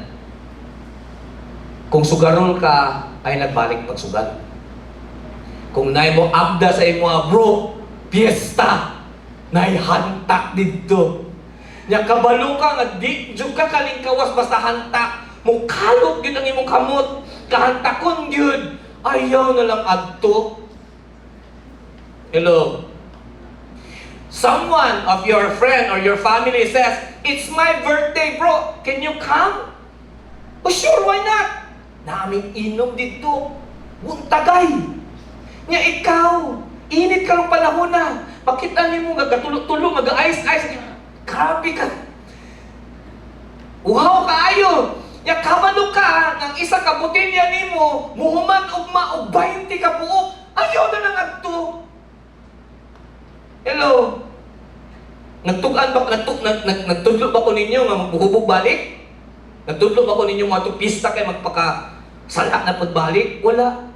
Kung sugarol ka, ay nagbalik pagsugal. Kung naay mo abda sa imo bro, piyesta, naay hantak dito. Nya kabalo ka nga di jud ka kalingkawas basta hantak, mo kalot gyud ang imong kamot, kahantakon gyud. Ayaw na lang adto. Hello. Someone of your friend or your family says, "It's my birthday, bro. Can you come?" Oh, sure, why not? Naming inom dito. Buntagay. Nya ikaw, init ka ng panahon na. Pakita nimo gagatulog-tulog, mag-ice-ice. Grabe ka. Uhaw kaayo. Nya kabalo ka ng isa ka botelya nimo, muhuman ugma og 20 ka buok. Ayaw na nang adto. Hello. Nagtugan ba nagtudlo ba ko ninyo nga magbuhubog balik? Nagtudlo ba ko ninyo nga to pista kay magpaka sala na pagbalik? Wala.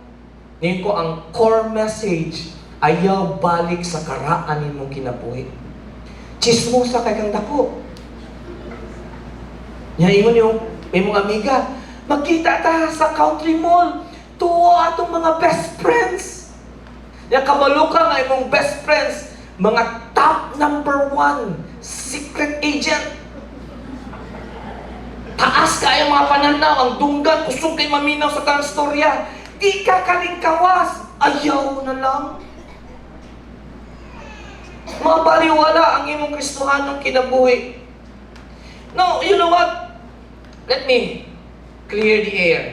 Ngayon ko ang core message, ayaw balik sa karaan nimong kinabuhi. Chismosa kay kang dako. Nya ingon yung imong amiga, magkita ta sa country mall. Tuwa atong mga best friends. Nya kabalo ka nga imong best friends, mga top number 1 secret agent. Taas kaya mga pananaw, ang dunggan, kusog kay maminaw sa tanang storya. Di ka kalingkawas, ayaw na lang. Mabaliwala ang imong Kristohanong kinabuhi. No, you know what? Let me clear the air.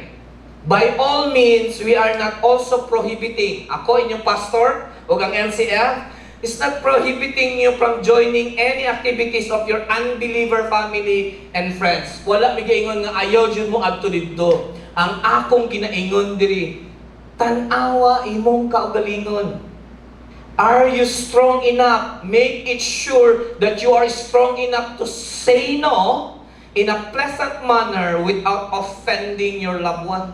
By all means, we are not also prohibiting, ako inyong pastor, o ang LCF, is not prohibiting you from joining any activities of your unbeliever family and friends. Wala mi gaingon nga ayaw jud mo adto didto. Ang akong ginaingon diri, tan-awa imong kaugalingon. Are you strong enough? Make it sure that you are strong enough to say no in a pleasant manner without offending your loved one.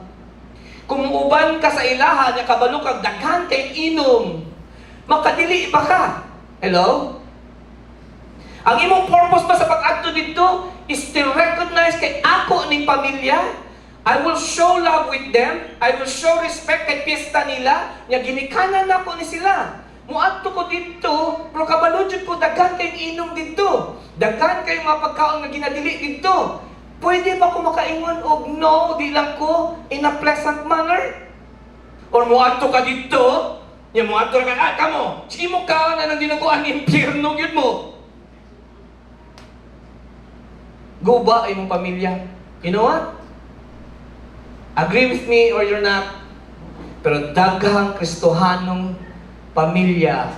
Kung uban ka sa ilaha, nya kabalo kag daghan kay inom, makadili ba ka? Hello? Ang imong purpose ba sa pag-adto dito is to recognize kay ako ning pamilya. I will show love with them. I will show respect kay piyesta nila. Nya ginikanan nako ni sila. Muadto ko dito, pero kabalo jud ko daghan kay inom dito. Daghan kay mga pagkaon nga ginadili dito. Pwede ba ko makaingon og no, di lang ko in a pleasant manner? Or muadto ka dito, nya muadto ka kamo. Sige mo kaon na nang dinuguan ng impyerno gyud mo. Guba imong pamilya. You know what? Agree with me or you're not. Pero daghang Kristohanong pamilya,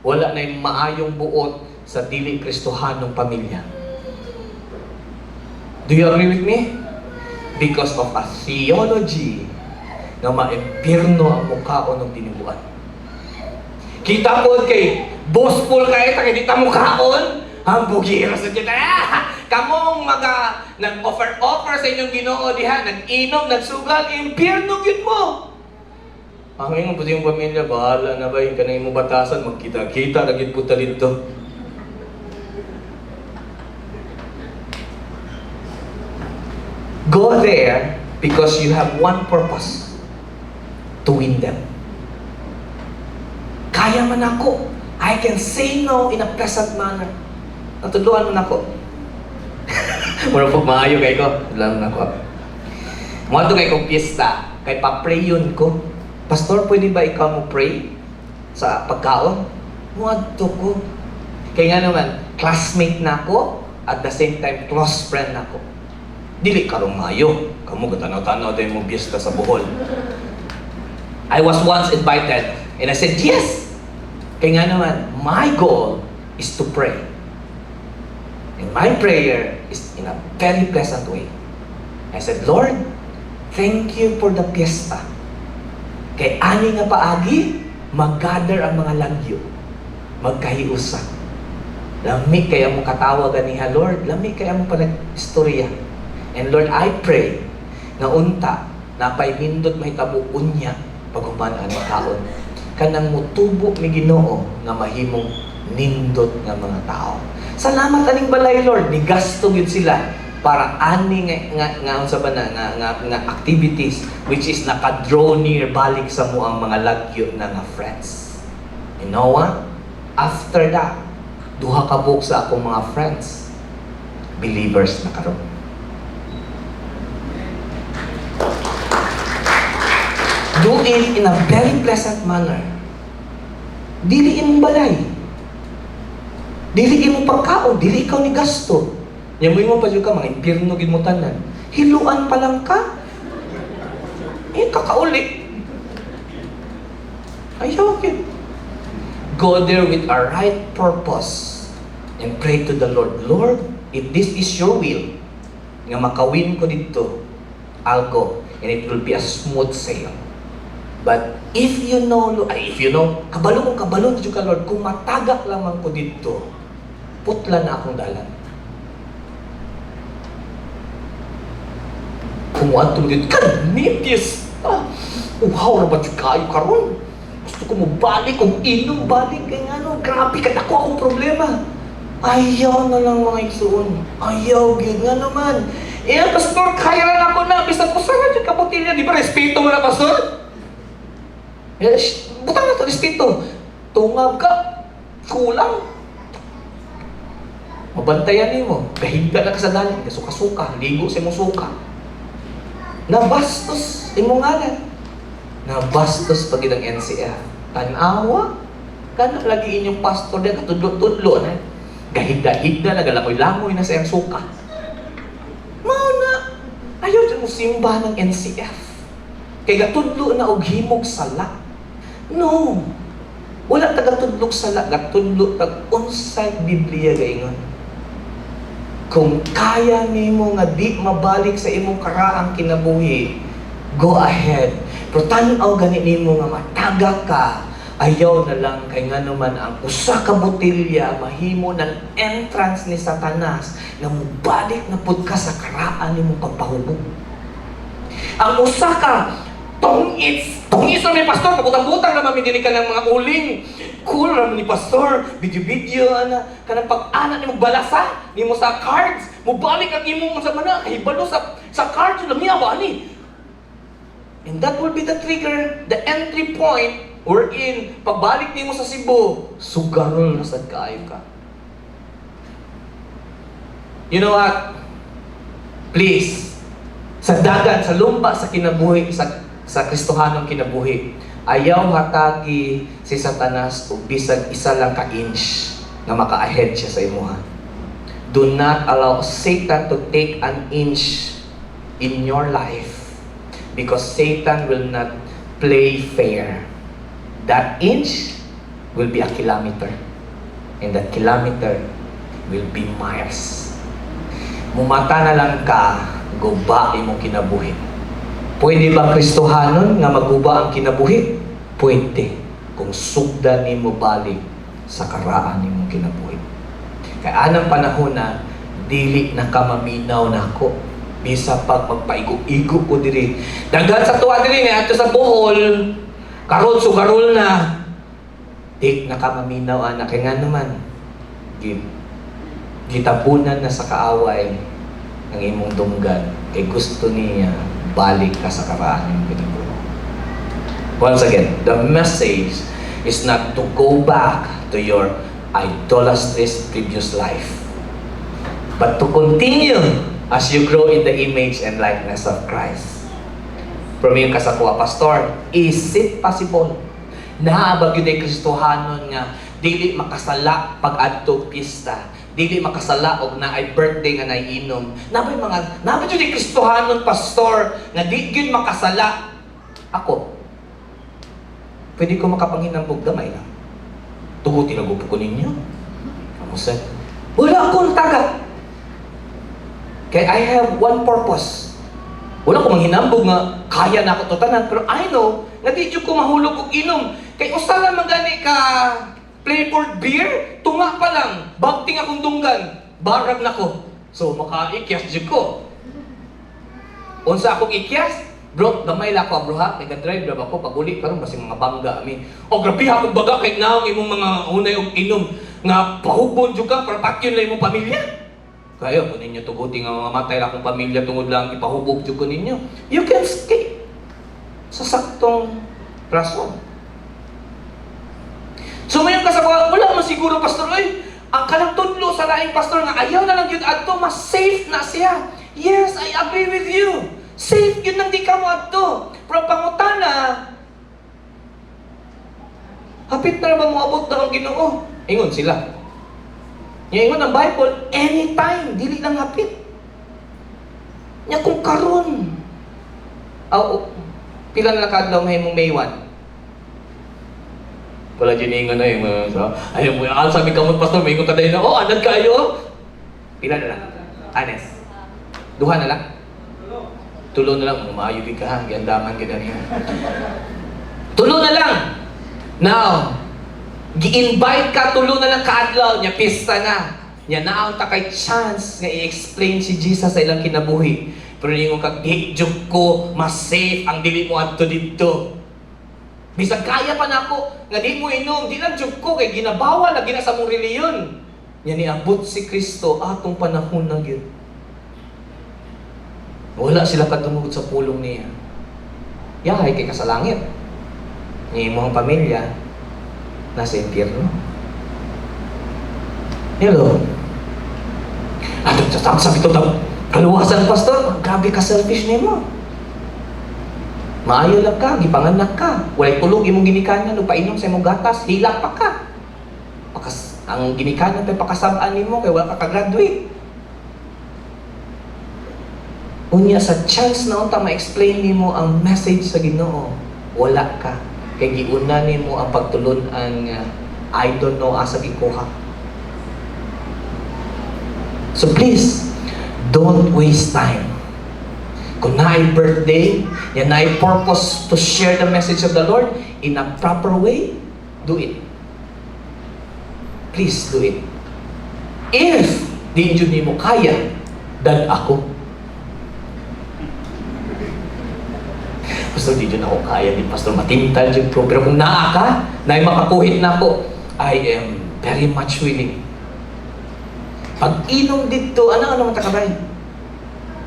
wala na yung maayong buot sa dili Kristohanong pamilya. Do you agree with me? Because of a theology na maimpirno ang mukhaon ng tinubuan. Kita po kay boastful kayo, kaya di ta mukhaon, ang bugiro sa kita. Kamong nag-offer sa inyong Ginoo diha, nag-inom, nagsugal, impirno gyud mo. Ang imong pati yung pamilya, bahala na ba yung kanang imong batasan, magkita-kita, naging puta dito. Go there because you have one purpose, to win them. Kaya man ako. I can say no in a pleasant manner. Natuluan man ako. Mura pag maayo kay ko. Natuluan man ako. Mga kay kong piyesta, kay pa-prayon ko. Pastor, pwede ba ikaw mo pray sa pagkaon? Muadto ko. Kaya nga naman, classmate na ako, at the same time, close friend na ako. Dili karong mayo. Kamu katanaw-tanaw tayo mong piyesta sa Bohol. I was once invited, and I said, yes! Kaya nga naman, my goal is to pray. And my prayer is in a very pleasant way. I said, Lord, thank you for the piyesta. Kay ani nga paagi, mag-gather ang mga lagyo. Magkahiusa. Lami kaya mo katawag niya, Lord. Lami kaya mo panag-istorya. And Lord, I pray nga unta, napay nindot mahitabo unya paghuman ang taon. Kanang mutubo mi Ginoo nga mahimong nindot nga mga tao. Salamat aning balay, Lord. Nigasto gyud sila para ani nga sa bana nga activities which is naka-draw near balik sa mo ang mga lagyo na nga friends. You know what? After that, duha ka buok sa akong mga friends, believers na karon. Do it in a very pleasant manner. Dili imong balay. Dili imong pagkaon, dili ikaw ni gasto. Yamoy mo pa dyan ka, mga impirno gid mo tanan. Hiluan pa lang ka. Kakaulit. Ayaw yun. Go there with a right purpose and pray to the Lord. Lord, if this is your will, nga makawin ko dito, I'll go. And it will be a smooth sail. But if you know, kabalo dito ka, Lord, kung matagak lamang ko dito, putla na akong dalan. Kumuha tulad dito, kanipis! Uhaw na ba kayo karon? Gusto ko mo balik o inom balik kay ano, grabe ka ako akong problema. Ayaw na lang mga igsoon. Ayaw gyud nga naman. Pastor, kaya na ako na bisan ko sa radyo kaputilya, di ba respeto mo na pastor? Butang na to respeto. Tungab ka, kulang. Mabantayan nimo, kahigda na ka sa dalan, kasuka-suka, ligo sa imong suka. Nabastos imong ngalan. Nabastos pag ang NCF. Tanawa, kana lagi inyong pastor diya katudlo-tudlo na. Gahigda-higda na galamoy-lamoy na sa iyang suka. Mao na, ayaw dyan mo simba ng NCF. Kay gatudlo na og himog sala. No. Wala tagatudlog sala, gatudlo tag unsay Biblia gaingon. Kung kaya nimo nga di mabalik sa imong karaang kinabuhi, go ahead. Pero tan-aw gani nimo nga mataga ka, ayaw na lang kay nga naman ang usa ka botelya mahimo ng entrance ni Satanas na mubalik na pud ka sa karaan nimong pagpahubog. Ang usa ka tongits na may pastor, pagutang-butang naman din ka ng mga uling. Cool naman ni pastor, video-video, kanang pag-anak ni magbalasa, ni mo sa cards, mubalik ang imong sa mana, kahibalo sa cards, lamiya ba ni? And that will be the trigger, the entry point, wherein, pagbalik ni mo sa Cebu, sugarol na sad kaayo ka. You know what? Please, sa dagat, sa lumba, sa kinabuhi, sa Kristohanong kinabuhi, ayaw hatagi si Satanas o bisag isa lang ka-inch na maka-ahead siya sa imuha. Do not allow Satan to take an inch in your life because Satan will not play fair. That inch will be a kilometer and that kilometer will be miles. Mumata na lang ka, guba imong kinabuhi. Pwede ba Kristohanon nga maguba ang kinabuhi? Pwede. Kung sugdan nimo balik sa karaan nimong kinabuhi. Kaya anang panahon na dili na ka maminaw nako. Bisa pag magpaigo-igo ko diri. Dagat sa tuwa diri nga ato sa Bohol. Karon sugarol na. Di na ka maminaw anak kay nga naman. Gitapunan na sa kaaway ang imong dunggan. Kay gusto niya balik ka sa karaan yung kinabuhi. Once again, the message is not to go back to your idolatrous previous life, but to continue as you grow in the image and likeness of Christ. From yung kasakwa, Pastor, is it possible na bagyo na Kristohanon nga dili makasala pag adto pista, dili makasala og na ay birthday nga naiinom. Nabay jud ni Kristohanon pastor nga di gyud makasala. Ako pwede ko makapanghinambog gamay lang. Tugo tinagupo ko ninyo. Amo sa wala akong taga. Kaya I have one purpose. Wala ko manghinambog nga kaya na ako to tanan, pero I know nga di jud ko mahulog og inom. Kay usa lang man gani ka flavored beer, tunga pa lang, bagting akong dunggan, barag na ko. So, maka-ikyas dyan ko. Unsa akong ikyas? Bro, gamay lang ko, bro ha. Nag-drive lang ako, pag-uli, parang basing mga bangga. O, grabe ha, kung baga, kahit naong imong mga unay og inom, nga pahubon dyan ka, para patyon lang imong pamilya. Kaya, kung ninyo tuguti nga mamatay lang akong pamilya, tungod lang ipahubog dyan ko ninyo. You can escape sa saktong rason. So ngayon kasabaw, wala man siguro pastor, ang kanang tudlo sa laing pastor nga ayaw na lang yun adto, mas safe na siya. Yes, I agree with you. Safe yun nang di ka mo adto. Pero pangutana, hapit na naman moabot na ang Ginoo. Ingon sila. Ingon ang Bible, anytime, dili lang hapit. Nya kung karon. Pila na nakadlaw mahimong May 1. Wala giningan na yung ayaw mo yan. Sabi ka mo, pastor, may ikot tayo na, anad kayo. Pila na lang? Anes. Duha na lang? Tulo na lang. Umayubig ka ha. Giandaman ka niya. Tulo na lang. Now, gi-invite ka, tulo na lang kaadlaw. Nya pista na. Nya naang ta kay chance nga i-explain si Jesus sa ilang kinabuhi. Pero ningon kag juk ko mas safe ang dili mo adto didto. Bisag kaya pa nako nga di mo inom, di lang juk ko kay ginabawal lagi na sa mong reliyon. Nya niabot si Kristo atong panahon na gyud. Wala sila kadungog sa pulong niya. Yahay kay kasalangit. Ni imong pamilya nasa impyerno. Hello. Ato sabi to kaluwasan pastor, grabe ka selfish nimo. Maayo lang ka, gipanganak ka. Walay tulog imong ginikanan ug painom sa imong gatas, hilak pa ka. Ang ginikanan pa pakasab-an nimo kay wala ka graduate. Unya sa chance na unta ma-explain nimo ang message sa Ginoo, wala ka. Kay giuna nimo ang pagtulon-an nga I don't know asa gikuha. So please, don't waste time. Kung naay birthday, yan naay purpose to share the message of the Lord in a proper way, do it. Please do it. If di jud nimo kaya, dan ako. Pastor, di dyan ako kaya ni Pastor, matintal dyan ko. Pero kung naa ka, na makakuhit na ako, I am very much willing. Pag inom dito, ano matakabay?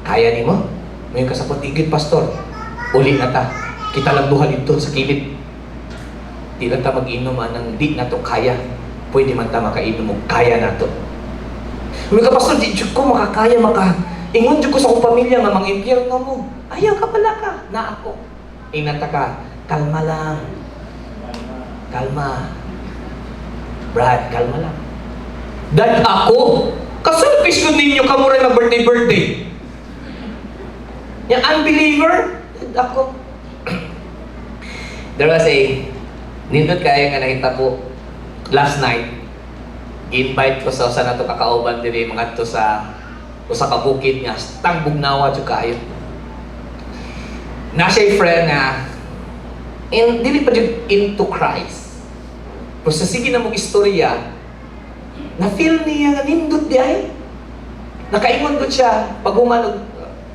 Kaya ni mo? May kasapot igit, Pastor. Uli na ta. Kita lang duha dito sa kilid. Di lang ta mag-inom anang di na to kaya. Pwede man ta makainom mo, kaya na to. May ka, Pastor, di ko makakaya, ingon dyan ko sa akong pamilya nga mga impyerno mo. Ayaw ka pala ka, na ako. Inata ka, kalma lang. Kalma. Brad, kalma lang. Dad ako, kaselfish ko ninyo kamuray na birthday. Yung unbeliever, dad ako. There was a, nindot kaya nga nakita ko last night, invite ko sa usa na to kakauban diri mga to sa usa ka bukid nga tang bugnawa jud kaayo. Na siya friend na dili pa jud into Christ. Pero sa sige na mong istorya, na feel niya nga nindot di ay. Nakaingon gud siya pag human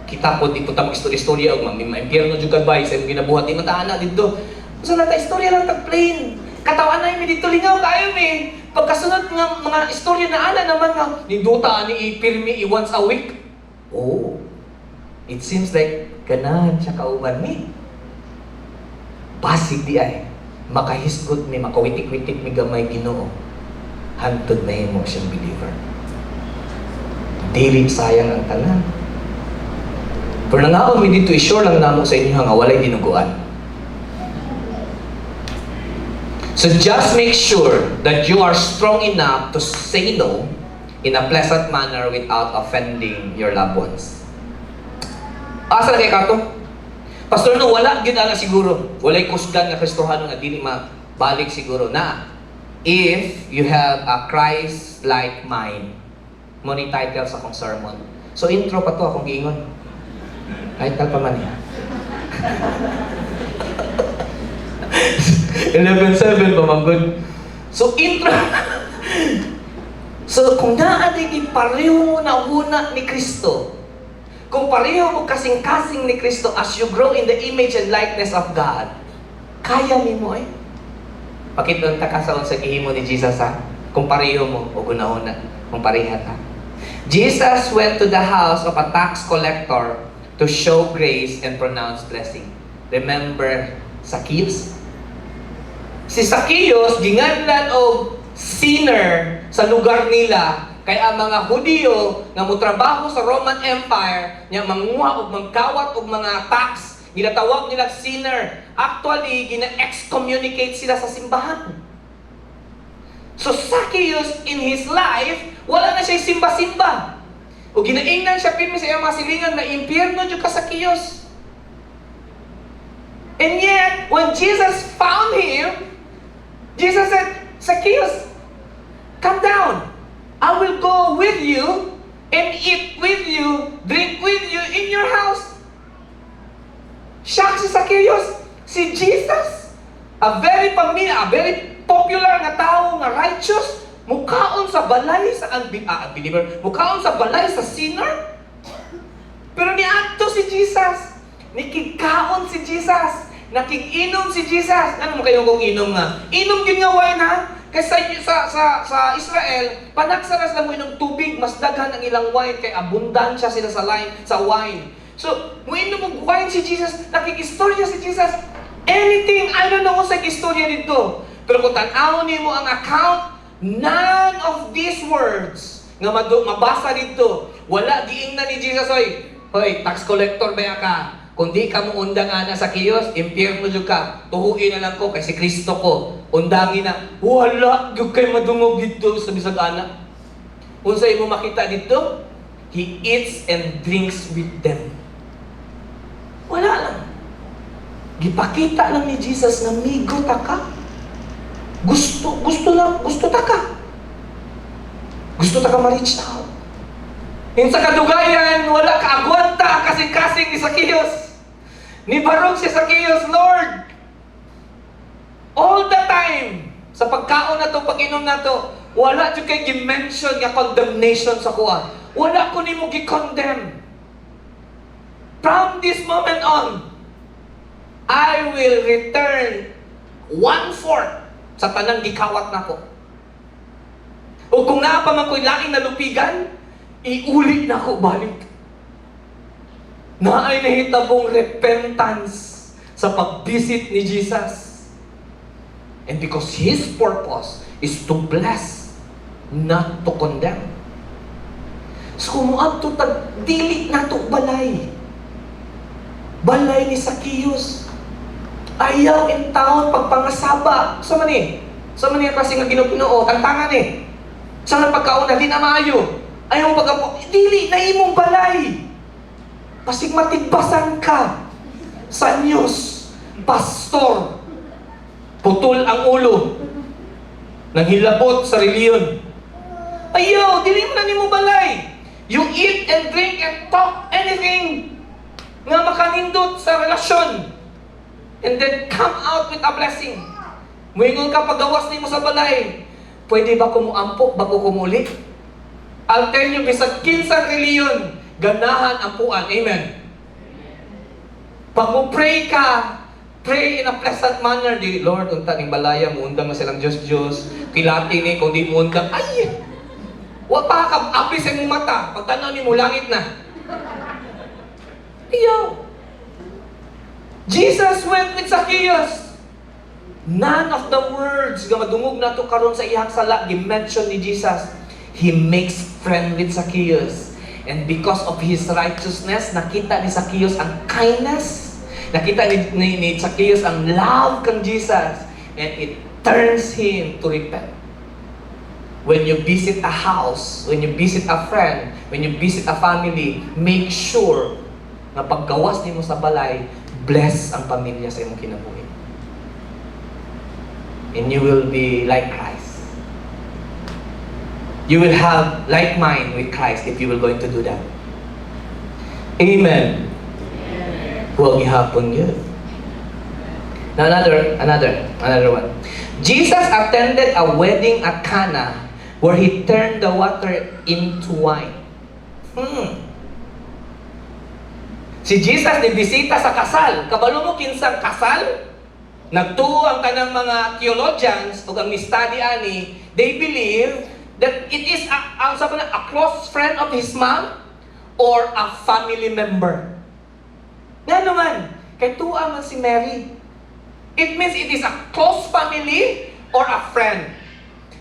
kita po di punta mag-istorya og ma-impyerno jud kadbay sa imong ginabuhat di mataana didto. So nata istorya lang tag plain. Katawan na mi dito lingaw kayo mi. Pagkasunod nga mga istorya na ana naman nga ninduta ani ipirmi once a week. Oh. It seems like ganahan siya kauban mi. Basig di ay. Makahisgot mi, makawitik-witik mi gamay Ginoo. Hantod na mo siyang believer. Dili sayang ang tanan. Pero nangaon mi dito, i-sure lang namo sa inyo nga walay dinuguan. So just make sure that you are strong enough to say no in a pleasant manner without offending your loved ones. Asa na kay kato? Pastor, no, wala gyud ana siguro. Walay kusgan nga Kristohano nga dili mabalik siguro na if you have a Christ-like mind. Mo ni title sa akong sermon. So intro pa to akong giingon. Title pa man niya. 11:7 pa manggod. So intro. So kung naa di pareho na una ni Kristo, kung pareho mo kasing-kasing ni Kristo as you grow in the image and likeness of God, kaya nimo ay. Pakita ta kasaon sa gihimo ni Jesus ha. Kung pareho mo o gunahuna, kung pareha ta. Jesus went to the house of a tax collector to show grace and pronounce blessing. Remember Zacchaeus? Si Zacchaeus ginganlan og sinner sa lugar nila. Kaya ang mga Hudiyo nga motrabaho sa Roman Empire, nga manguha og magkawat og mga tax, ginatawag nila sinner. Actually, gina-excommunicate sila sa simbahan. So Zacchaeus in his life, wala na siya simba-simba. O ginaingnan siya pirmi sa iyang mga silingan na impyerno jud ka Zacchaeus. And yet, when Jesus found him, Jesus said, Zacchaeus, come down. I will go with you and eat with you, drink with you in your house. Siya si Zacchaeus, si Jesus, a very popular nga tao nga righteous, mukhaon sa balay sa unbeliever, mukhaon sa balay sa sinner. Pero niadto si Jesus. Nikigkaon si Jesus. Nakig-inom si Jesus. Ano mo kayo kung inom nga? Inom din nga wine ha? Kasi sa Israel, panagsaras lang mo inom tubig, mas daghan ang ilang wine, kay abundansya sila sa wine. So, mo inom mo wine si Jesus, nakikistorya si Jesus. Anything, I don't know kung sa istorya dito. Pero kung tanawon mo ang account, none of these words nga mabasa dito, wala giingnan ni Jesus, hoy, tax collector ba ka? Kung di ka mo undang ana sa kiyos, impyerno jud ka. Tuhuin na lang ko kay si Kristo ko. Undangin na. Wala gyud kay madungog dito sa bisag ana. Unsay mo makita dito? He eats and drinks with them. Wala lang. Gipakita lang ni Jesus nga migo ta ka. Gusto ta ka. Gusto ta ka ma-reach out. Sa kadugayan, wala ka agwanta kasing-kasing ni Zacchaeus. Nibarog si Zacchaeus, Lord, all the time, sa pagkaon na to, pag-inom na to, wala dyan kay dimension nga condemnation sa kuha. Wala ko ni mo gi-condemn. From this moment on, I will return 1/4 sa tanang gikawat na ko. O kung naapaman ko'y laing nalupigan, iuli na ko balik. Na ay nahitabong repentance sa pag-visit ni Jesus. And because His purpose is to bless, not to condemn. So kumuadto tag dili nato balay. Balay ni Zacchaeus. Ayaw in town pagpangasaba. Sa mani kasi nga Ginoo, tantangan eh. Sa nang pagkauna, di na maayo. Ayaw pagkapo, dili na imong balay. Pasig matigbasan ka sa news, pastor, putol ang ulo, nanghilabot sa reliyon. Ayaw, dili mo na nimo balay. You eat and drink and talk anything nga makanindot sa relasyon. And then come out with a blessing. Muingon ka pagawas nimo sa balay. Pwede ba kumuampo bago kumuli? I'll tell you, bisag kinsang reliyon, ganahan ang puan. Amen. Pag mo pray ka, pray in a pleasant manner. Di, Lord, unta ning balaya, muundang na silang Diyos. Kilati ni, kung di muundang, ay! Wa pa ka, apis ang mata. Pagtanaw ni mo, langit na. Iyo. Jesus went with Zacchaeus. None of the words nga madungog na to karon sa iyang sala gi-mention ni Jesus. He makes friend with Zacchaeus. And because of his righteousness, nakita ni Zacchaeus ang kindness. Nakita ni Zacchaeus ang love kang Jesus. And it turns him to repent. When you visit a house, when you visit a friend, when you visit a family, make sure na paggawas nimo sa balay, bless ang pamilya sa imong kinabuhi. And you will be like Christ. You will have like mind with Christ if you will going to do that. Amen. Huwag ihapon yun. Now another one. Jesus attended a wedding at Cana where He turned the water into wine. Si Jesus nibisita sa kasal. Kabalo mo kinsang kasal? Nagtuo ang tanang mga theologians o ang mistady ani, they believe that it is a close friend of his mom or a family member. Nga naman, kay tuwa man si Mary. It means it is a close family or a friend.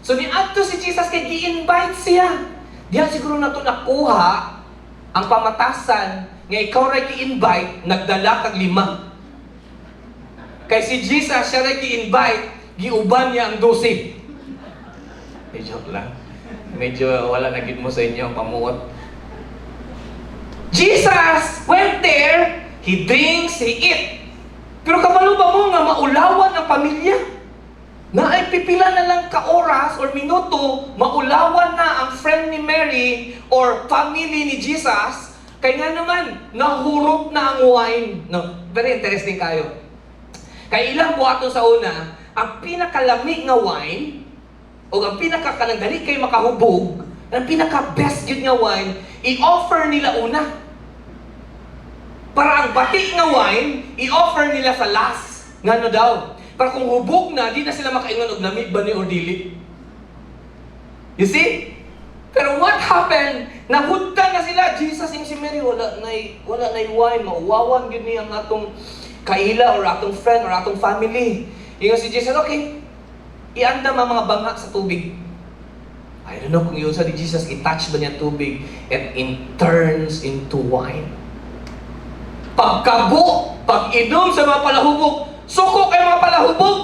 So niadto si Jesus kay gi-invite siya. Diyan siguro nato nakuha ang pamatasan nga ikaw ray gi-invite, nagdala kag 5. Kay si Jesus, siya rin i-invite, giuban niya ang 12. Joke lang. Medyo wala nagit mo sa inyo ang pamuot. Jesus went there, He drinks, He eat. Pero kabalo ba mo nga maulawan ang pamilya? Na ay pipila na lang ka oras or minuto, maulawan na ang friend ni Mary or family ni Jesus, kaya nga naman, nahurot na ang wine. No, very interesting kayo. Kaya ilang buhaton sa una, ang pinakalami nga wine, o ang pinakakanang dali kayo makahubog, ang pinaka-best yun nga wine, i-offer nila una. para ang bati nga wine, i-offer nila sa last. Ngano daw? Para kung hubog na, di na sila makaingon og lamig ba ni or dili. You see? Pero what happened? Nahudtan na sila. Jesus and si Mary, wala na wine. Mauwawan yun niya ang atong kaila or atong friend or atong family. Ingon si Jesus, okay, ianda mga bangha sa tubig. I don't know kung yun sa ni Jesus, i-touch ba niya tubig and it turns into wine. Pagkabo, pag-inom sa mga palahubog, suko kay mga palahubog.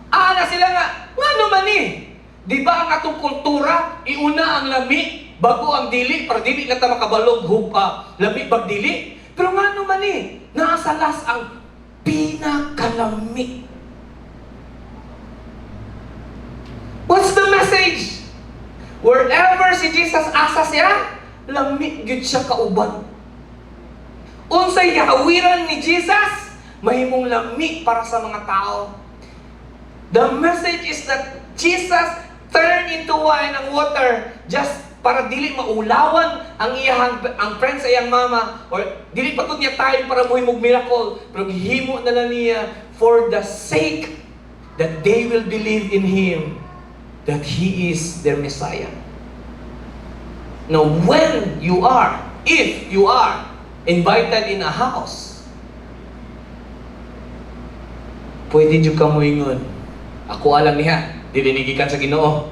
Ana sila nga, nga naman eh. Di ba ang atong kultura, iuna ang lami, bago ang dili, para dili na ta makabalog lami bag dili. Pero nga naman eh, nasa last ang pinakalami. What's the message? Wherever si Jesus asa siya, lami gyud siya kauban. Unsay gahawiran ni Jesus, mahimong lami para sa mga tao. The message is that Jesus turned into wine ang water just para dili maulawan ang friend sa iyang mama or dili pagod niya time para muhimog miracle, pero gihimo na lang niya for the sake that they will believe in Him, that He is their Messiah. Now, if you are invited in a house, pwede dyo ka mo ingon, ako alam niya, dilinigikan sa Ginoo.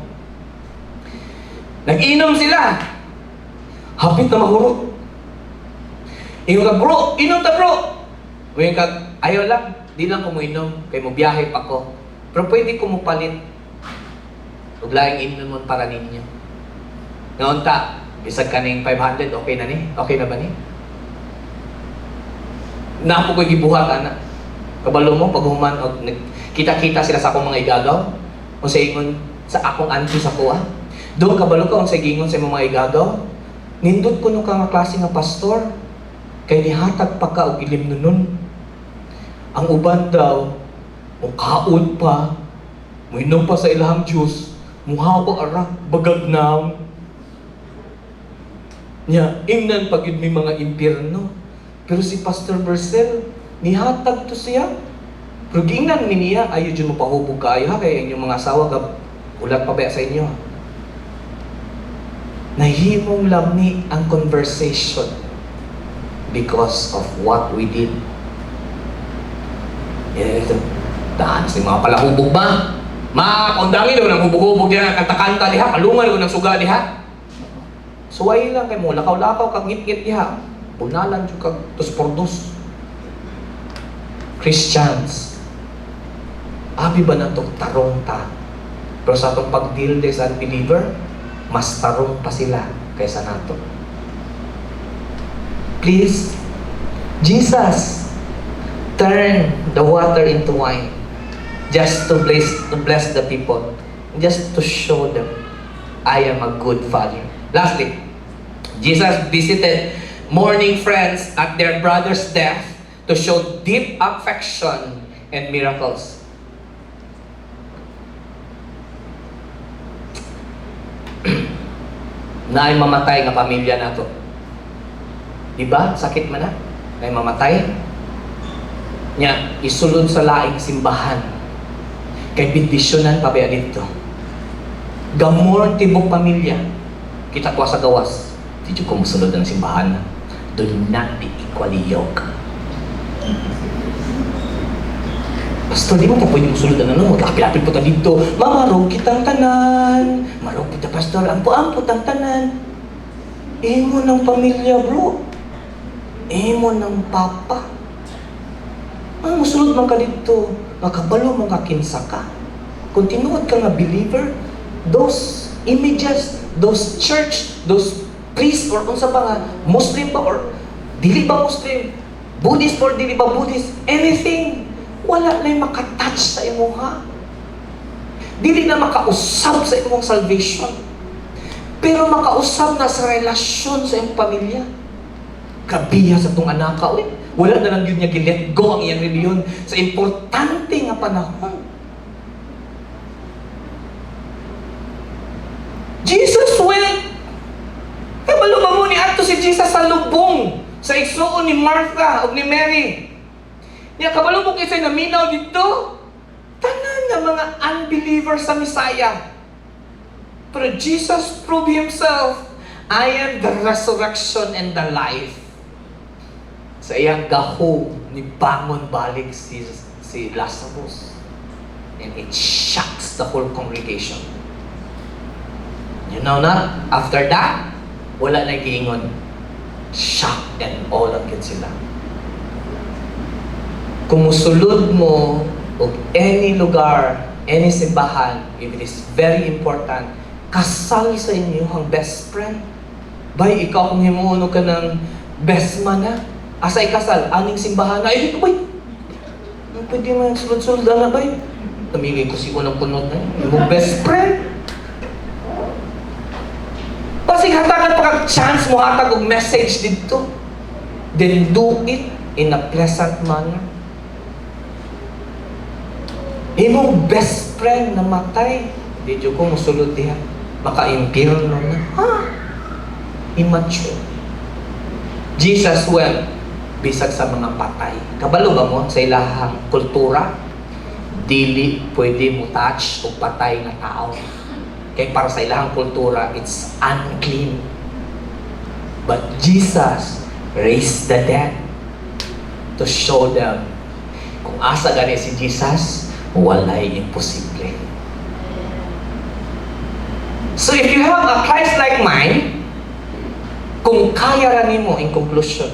Nag-inom sila. Hapit na mahurot. Ingon ka, bro, inom ta bro. Ingon ka, ayaw lang, di lang ko mo inom, kay mo biyahe pa ko. Pero pwede ko mo palit. Huwag lang inom mo para ninyo. Ngayon ta, bisag ka ng 500, okay na ni? Okay na ba ni? Napo ko'y gibuhat, anak. Kabalo mo, pag human, kita-kita sila sa akong mga igagaw, o sa ingon, sa akong auntie sa kuha. Doon kabalo ka, o sa gingon sa mga igagaw, nindot ko nung ka nga klase nga pastor, kay nihatag pa ka o ilim nun. Ang uban daw, o kaon pa, muinom pa sa ilahang Diyos, muhaba arak, bagag na. Nya, ingnan pag yun may mga impyerno. Pero si Pastor Bercel, nihatag to siya. Pero giingnan niya, ayaw dyan mo pahubog kayo ha, kaya inyong mga asawa, ulat pa ba sa inyo? Nahimong lami ang conversation because of what we did. Ito, daan sa mga palahubog ba? Kondangin daw ng hubog-hubog yan, kanta-kanta diha, kalungan daw ng suga diha. Suway lang kay mo, lakaw-lakaw, kag ngit-ngit diha. Bunalan yung kag dos-por-dos. Christians, abi ba na itong tarong ta? Pero sa itong pag-deal sa unbeliever, mas tarong pa sila kaysa nato. Please, Jesus, turn the water into wine just to bless the people, just to show them I am a good father. Lastly, Jesus visited mourning friends at their brother's death to show deep affection and miracles. Na ay mamatay nga pamilya nato. Diba? Sakit man na. Ay mamatay. Nya, isulod sa laing simbahan. Kay bindisyonan pa ba dito. Gamor tibok pamilya. Kita ko sa gawas. Di ko musulod ng simbahan. Do not be equally yoked. Pastor, di mo pa pwede musulod ng ano? Kapilapit po ta dito. Mamarog kitang tanan. Marog kita, pastor. Ampo-ampo tang tanan. Imo ng pamilya, bro. Imo ng papa. Musulod man ka dito. Makabalo man ka kinsa ka. Kung tinuod ka nga believer, those images, those church, those priests, or unsa ba nga, Muslim ba or dili ba Muslim, Buddhist or dili ba Buddhist, anything, wala na yung makatouch sa imo ha. Dili na makausap sa imong salvation. Pero makausap na sa relasyon sa imong pamilya. Kabiya sa itong anak ka, wala na lang yun niya gilet go ang iyang reliyon sa importante nga panahon. Jesus went. Kabalo ba mo ni ato si Jesus sa lubong, sa igsuon ni Martha ug ni Mary. Nya kabalo mo kisay naminaw dito. Tanan nga mga unbeliever sa Messiah. Pero Jesus proved Himself, I am the resurrection and the life. Sa iyang gahom, ni bangon balik si Lazarus. And it shocks the whole congregation. You know not? After that, wala na giingon. Shock and all agad sila. Kung musulod mo o any lugar, any simbahan, if it is very important, kasal sa inyo ang best friend. Bay, ikaw kung himuuno ka ng best man ha? Asay kasal, aning simbahan na, ay, bay, pwede mo yung sulod-sulod na bay. Tamigay ko si unang-kunod na yung best friend. Kasi hatagan pa kang chance mo hatag og message dito. Then do it in a pleasant manner. Imong best friend na matay, di ko musulod diha. Maka-impyerno na. Ha? Immature. Jesus went bisag sa mga patay. Kabalo ba mo sa ilahang kultura? Dili pwede mo touch o patay na tao. Kaya para sa ilahang kultura, it's unclean. But Jesus raised the dead to show them kung asa gani si Jesus, walay imposible. So if you have a Christ-like mind, kung kaya ra nimo, in conclusion,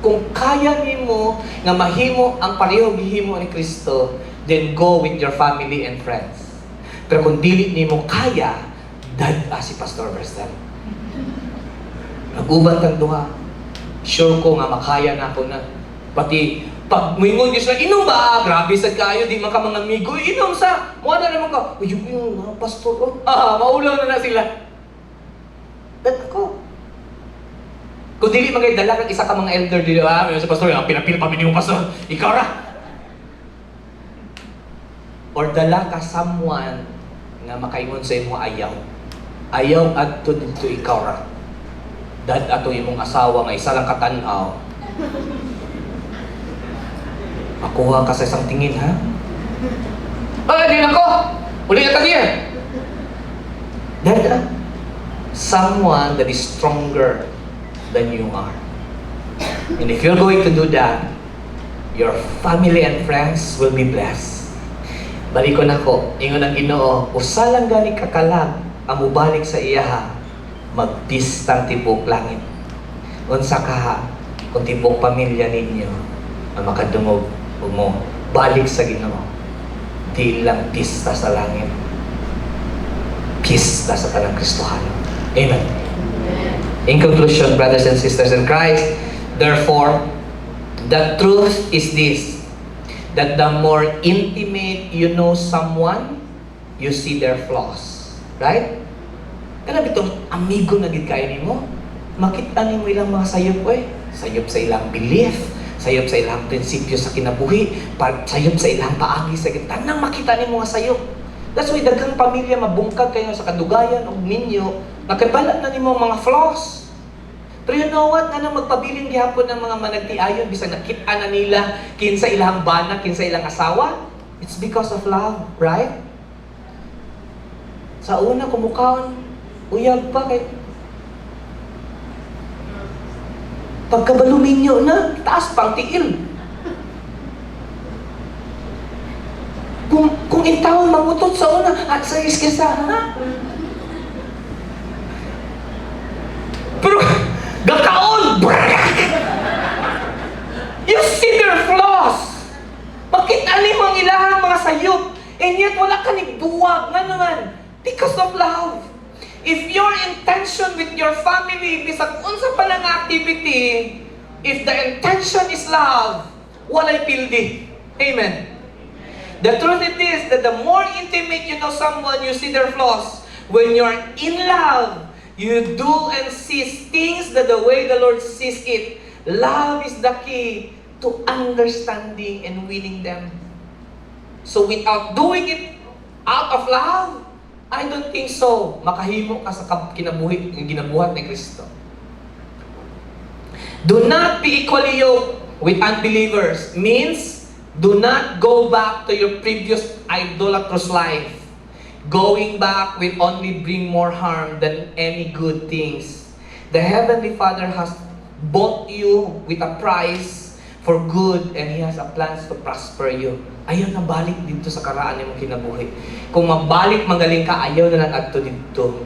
kung kaya nimo nga mahimo ang pareho gihimo ni Kristo, then go with your family and friends. Pero kung dili nimo kaya, dad si Pastor Versal. Nag-uban kang duha. Sure ko nga makaya na ako na. Pati pag muingon niyo sila, inom ba? Grabe sad kayo, di man ka mga amigo. Inom sa, mo na naman ka. Uy, yung mga pastor, maulaw na sila. Dad ako. Kung dili magay dala kang isa ka mga elder dito, sa pastor, pinapil pa mo pastor. Ikaw ra. Or dala ka someone nga makaingon sa imo ayaw. Ayaw adto dito ikaw ra. Dad ato imong asawa nga isa lang katanaw. Makuha ka sa isang tingin, ha? Di na ko! Uli na ka diyan! Dad, someone that is stronger than you are. And if you're going to do that, your family and friends will be blessed. Balikon ako, ingon ang Ginoo, usalang gani kakalag ang mubalik sa iyaha, magpistang tibok langit. Unsa ka, kung tibok pamilya ninyo, ang makadungog mo, balik sa Ginoo. Di lang pista sa langit. Pista sa tanang Kristohan. Amen. In conclusion, brothers and sisters in Christ, therefore, the truth is this, that the more intimate you know someone, you see their flaws. Right? Kaya bitong amigo na gid kayo nimo, makita nimo ilang mga sayop sayop sa ilang belief, sayop sa ilang prinsipyo sa kinabuhi, sayop sa ilang paagi sa tanang makita nimo nga sayop. That's why daghang pamilya mabungkag kayo sa kadugayan og ninyo, nakabala na nimo mga flaws. Pero you know what? Ano magpabiling gihapon ng mga managtiayon bisag nakita na nila kinsa ilang bana, kinsa ilang asawa? It's because of love, right? Sa una kumukhaon, uyag pa kay pagkabalo ninyo na, taas pang tiil. Kung intawon mamutot sa una, at sa iskisa, ha? Pero, gakaon! You see their flaws. Makita niyo ang ilahang mga sayop. And yet, wala ka nigduwag. Nga naman, because of love. If your intention with your family, bisag unsa pa lang activity, if the intention is love, walay pildi. Amen. The truth is this, that the more intimate you know someone, you see their flaws. When you're in love, you do and see things that the way the Lord sees it. Love is the key to understanding and winning them. So without doing it out of love, I don't think so makahimo ka sa kinabuhi ng ginabuhat ni Kristo. Do not be equally yoked with unbelievers. Means, do not go back to your previous idolatrous life. Going back will only bring more harm than any good things. The Heavenly Father has bought you with a price for good, and He has a plans to prosper you. Ayaw na balik dito sa karaan mo kinabuhi. Kung mabalik magaling ka, ayaw na lang adto dito.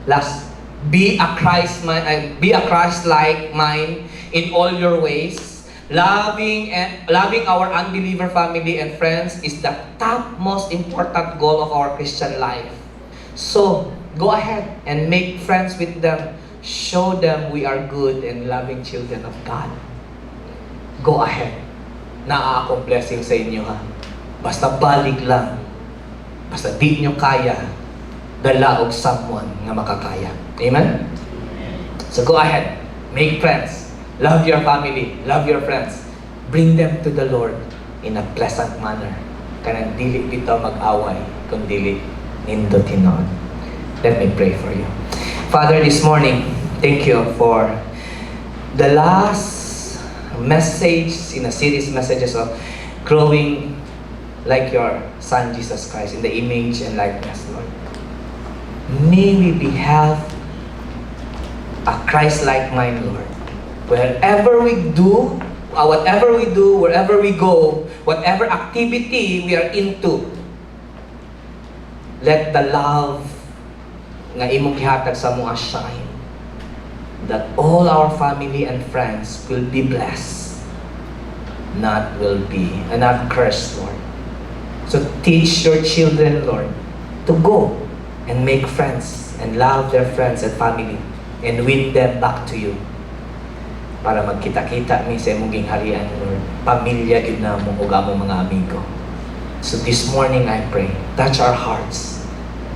Last, be a Christ-like mind in all your ways. Loving our unbeliever family and friends is the top most important goal of our Christian life. So, go ahead and make friends with them. Show them we are good and loving children of God. Go ahead. Naa akong blessing sa inyo, ha. Basta balik lang. Basta di nyo kaya, dala og someone nga makakaya. Amen? So go ahead. Make friends. Love your family. Love your friends. Bring them to the Lord in a pleasant manner. Kanang dili bitaw mag-away, kung dili nindot hinuon. Let me pray for you. Father, this morning, thank you for the last message in a series messages of growing like your Son Jesus Christ in the image and likeness, Lord. May we have a Christ-like mind, Lord. Whatever we do, wherever we go, whatever activity we are into, let the love nga imong gihatag sa mga shine, that all our family and friends will be blessed, not cursed, Lord. So teach your children, Lord, to go and make friends and love their friends and family and win them back to you. Para magkita-kita mi sa imong gingharian, Lord. Pamilya gid namo ug among mga amigo. So this morning I pray, touch our hearts,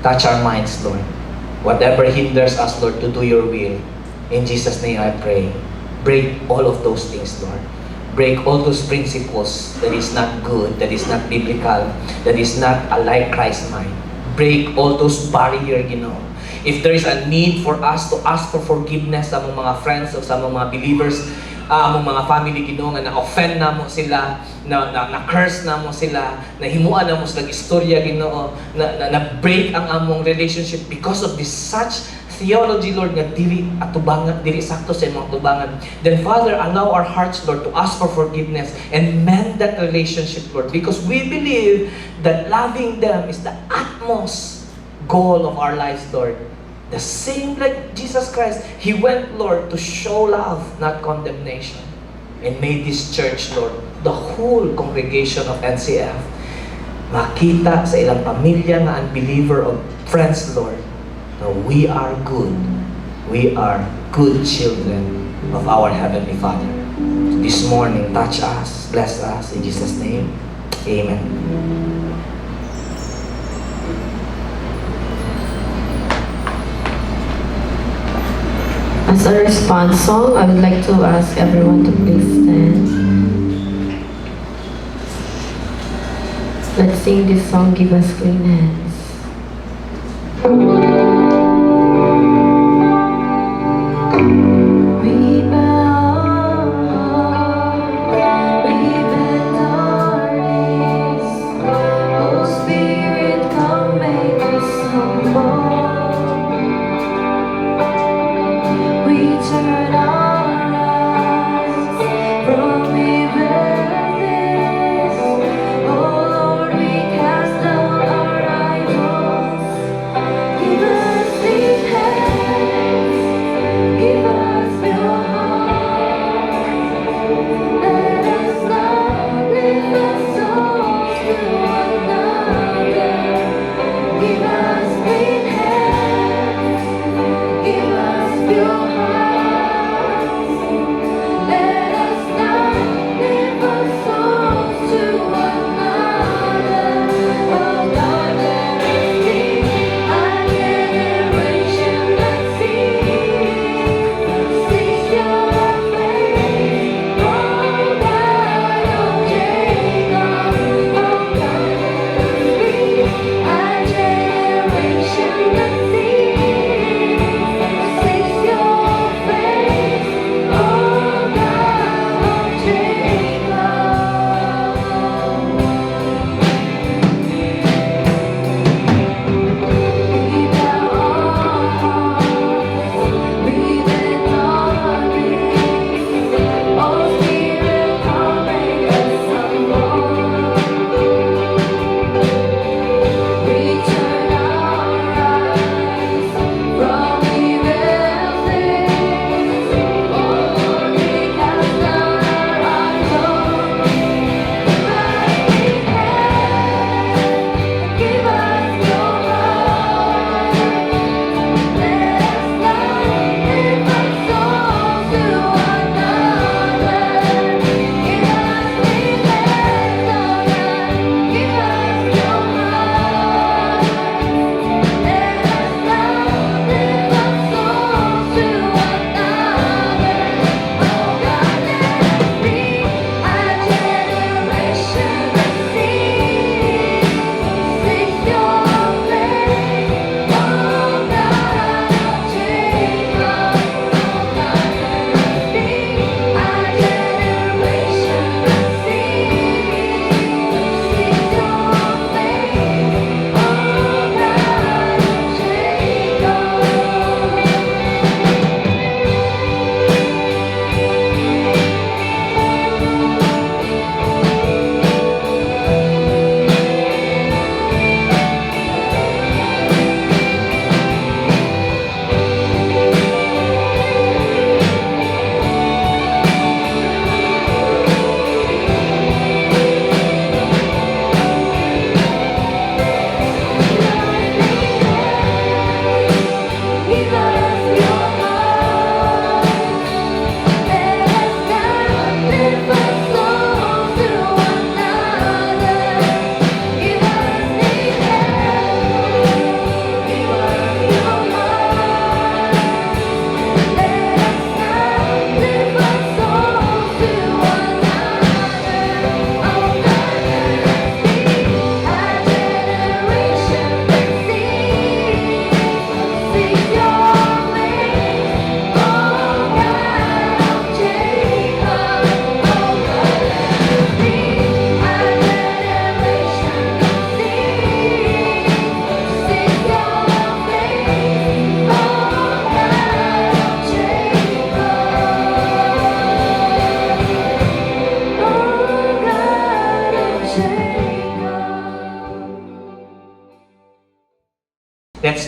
touch our minds, Lord. Whatever hinders us, Lord, to do your will, in Jesus' name I pray. Break all of those things, Lord. Break all those principles that is not good, that is not biblical, that is not a like Christ mind. Break all those barriers, If there is a need for us to ask for forgiveness sa mga friends o sa mga believers, among mga family, Ginoo, nga na-offend na mo sila, na-curse na mo sila, na himuan na mo sila istorya, Ginoo, na-break ang among relationship because of this such theology, Lord, nga dili atubangan, dili sakto sa imong atubangan. Then, Father, allow our hearts, Lord, to ask for forgiveness and mend that relationship, Lord, because we believe that loving them is the utmost goal of our lives, Lord. The same like Jesus Christ, He went, Lord, to show love, not condemnation. And may this church, Lord, the whole congregation of NCF, makita sa ilang pamilya nga unbeliever of friends, Lord, na we are good. We are good children of our Heavenly Father. So this morning, touch us, bless us, in Jesus' name. Amen. As a response song, I would like to ask everyone to please stand. Let's sing this song, Give Us Clean Hands. We bow, we bend our knees. Oh Spirit, come make us humble. We turn our eyes from evilness. Oh Lord, we cast down our idols.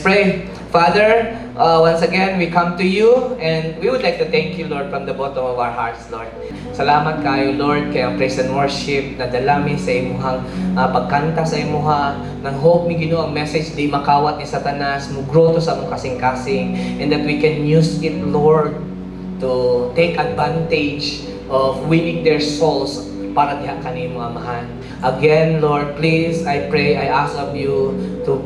pray. Father, once again, we come to you and we would like to thank you, Lord, from the bottom of our hearts, Lord. Salamat kayo, Lord, kaya ang praise and worship na dalami sa imuhang pagkanta sa imuha, ng hope mi Ginoo ang message di makawat ni Satanas, mugroto sa among kasing-kasing, and that we can use it, Lord, to take advantage of winning their souls para diha kanimo amahan. Again, Lord, please, I pray, I ask of you to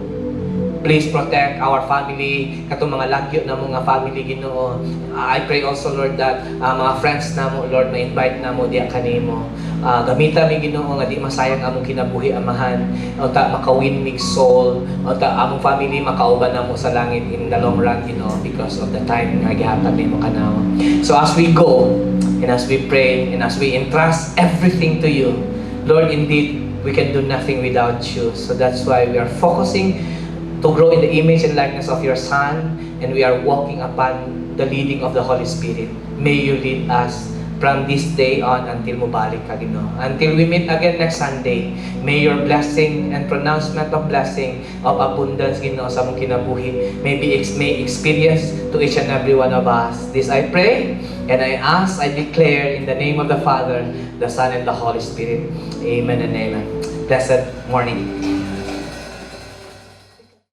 please protect our family, katong mga lagyo na mga family Ginoo. I pray also, Lord, that mga friends namo, Lord, ma-invite namo diha kanimo. Gamita mi Ginoo nga di masayang among kinabuhi amahan, o ta makawin mig soul, o ta among family makauban namo sa langit in the long run, Ginoo, because of the time nga gihatag nimo kanawa. So as we go, and as we pray, and as we entrust everything to you, Lord, indeed, we can do nothing without you. So that's why we are focusing to grow in the image and likeness of your Son, and we are walking upon the leading of the Holy Spirit. May you lead us from this day on until mubalik ka, Ginoo. Until we meet again next Sunday, may your blessing and pronouncement of blessing of abundance, Ginoo, sa mong kinabuhi may experience to each and every one of us. This I pray, and I ask, I declare in the name of the Father, the Son, and the Holy Spirit. Amen and amen. Blessed morning.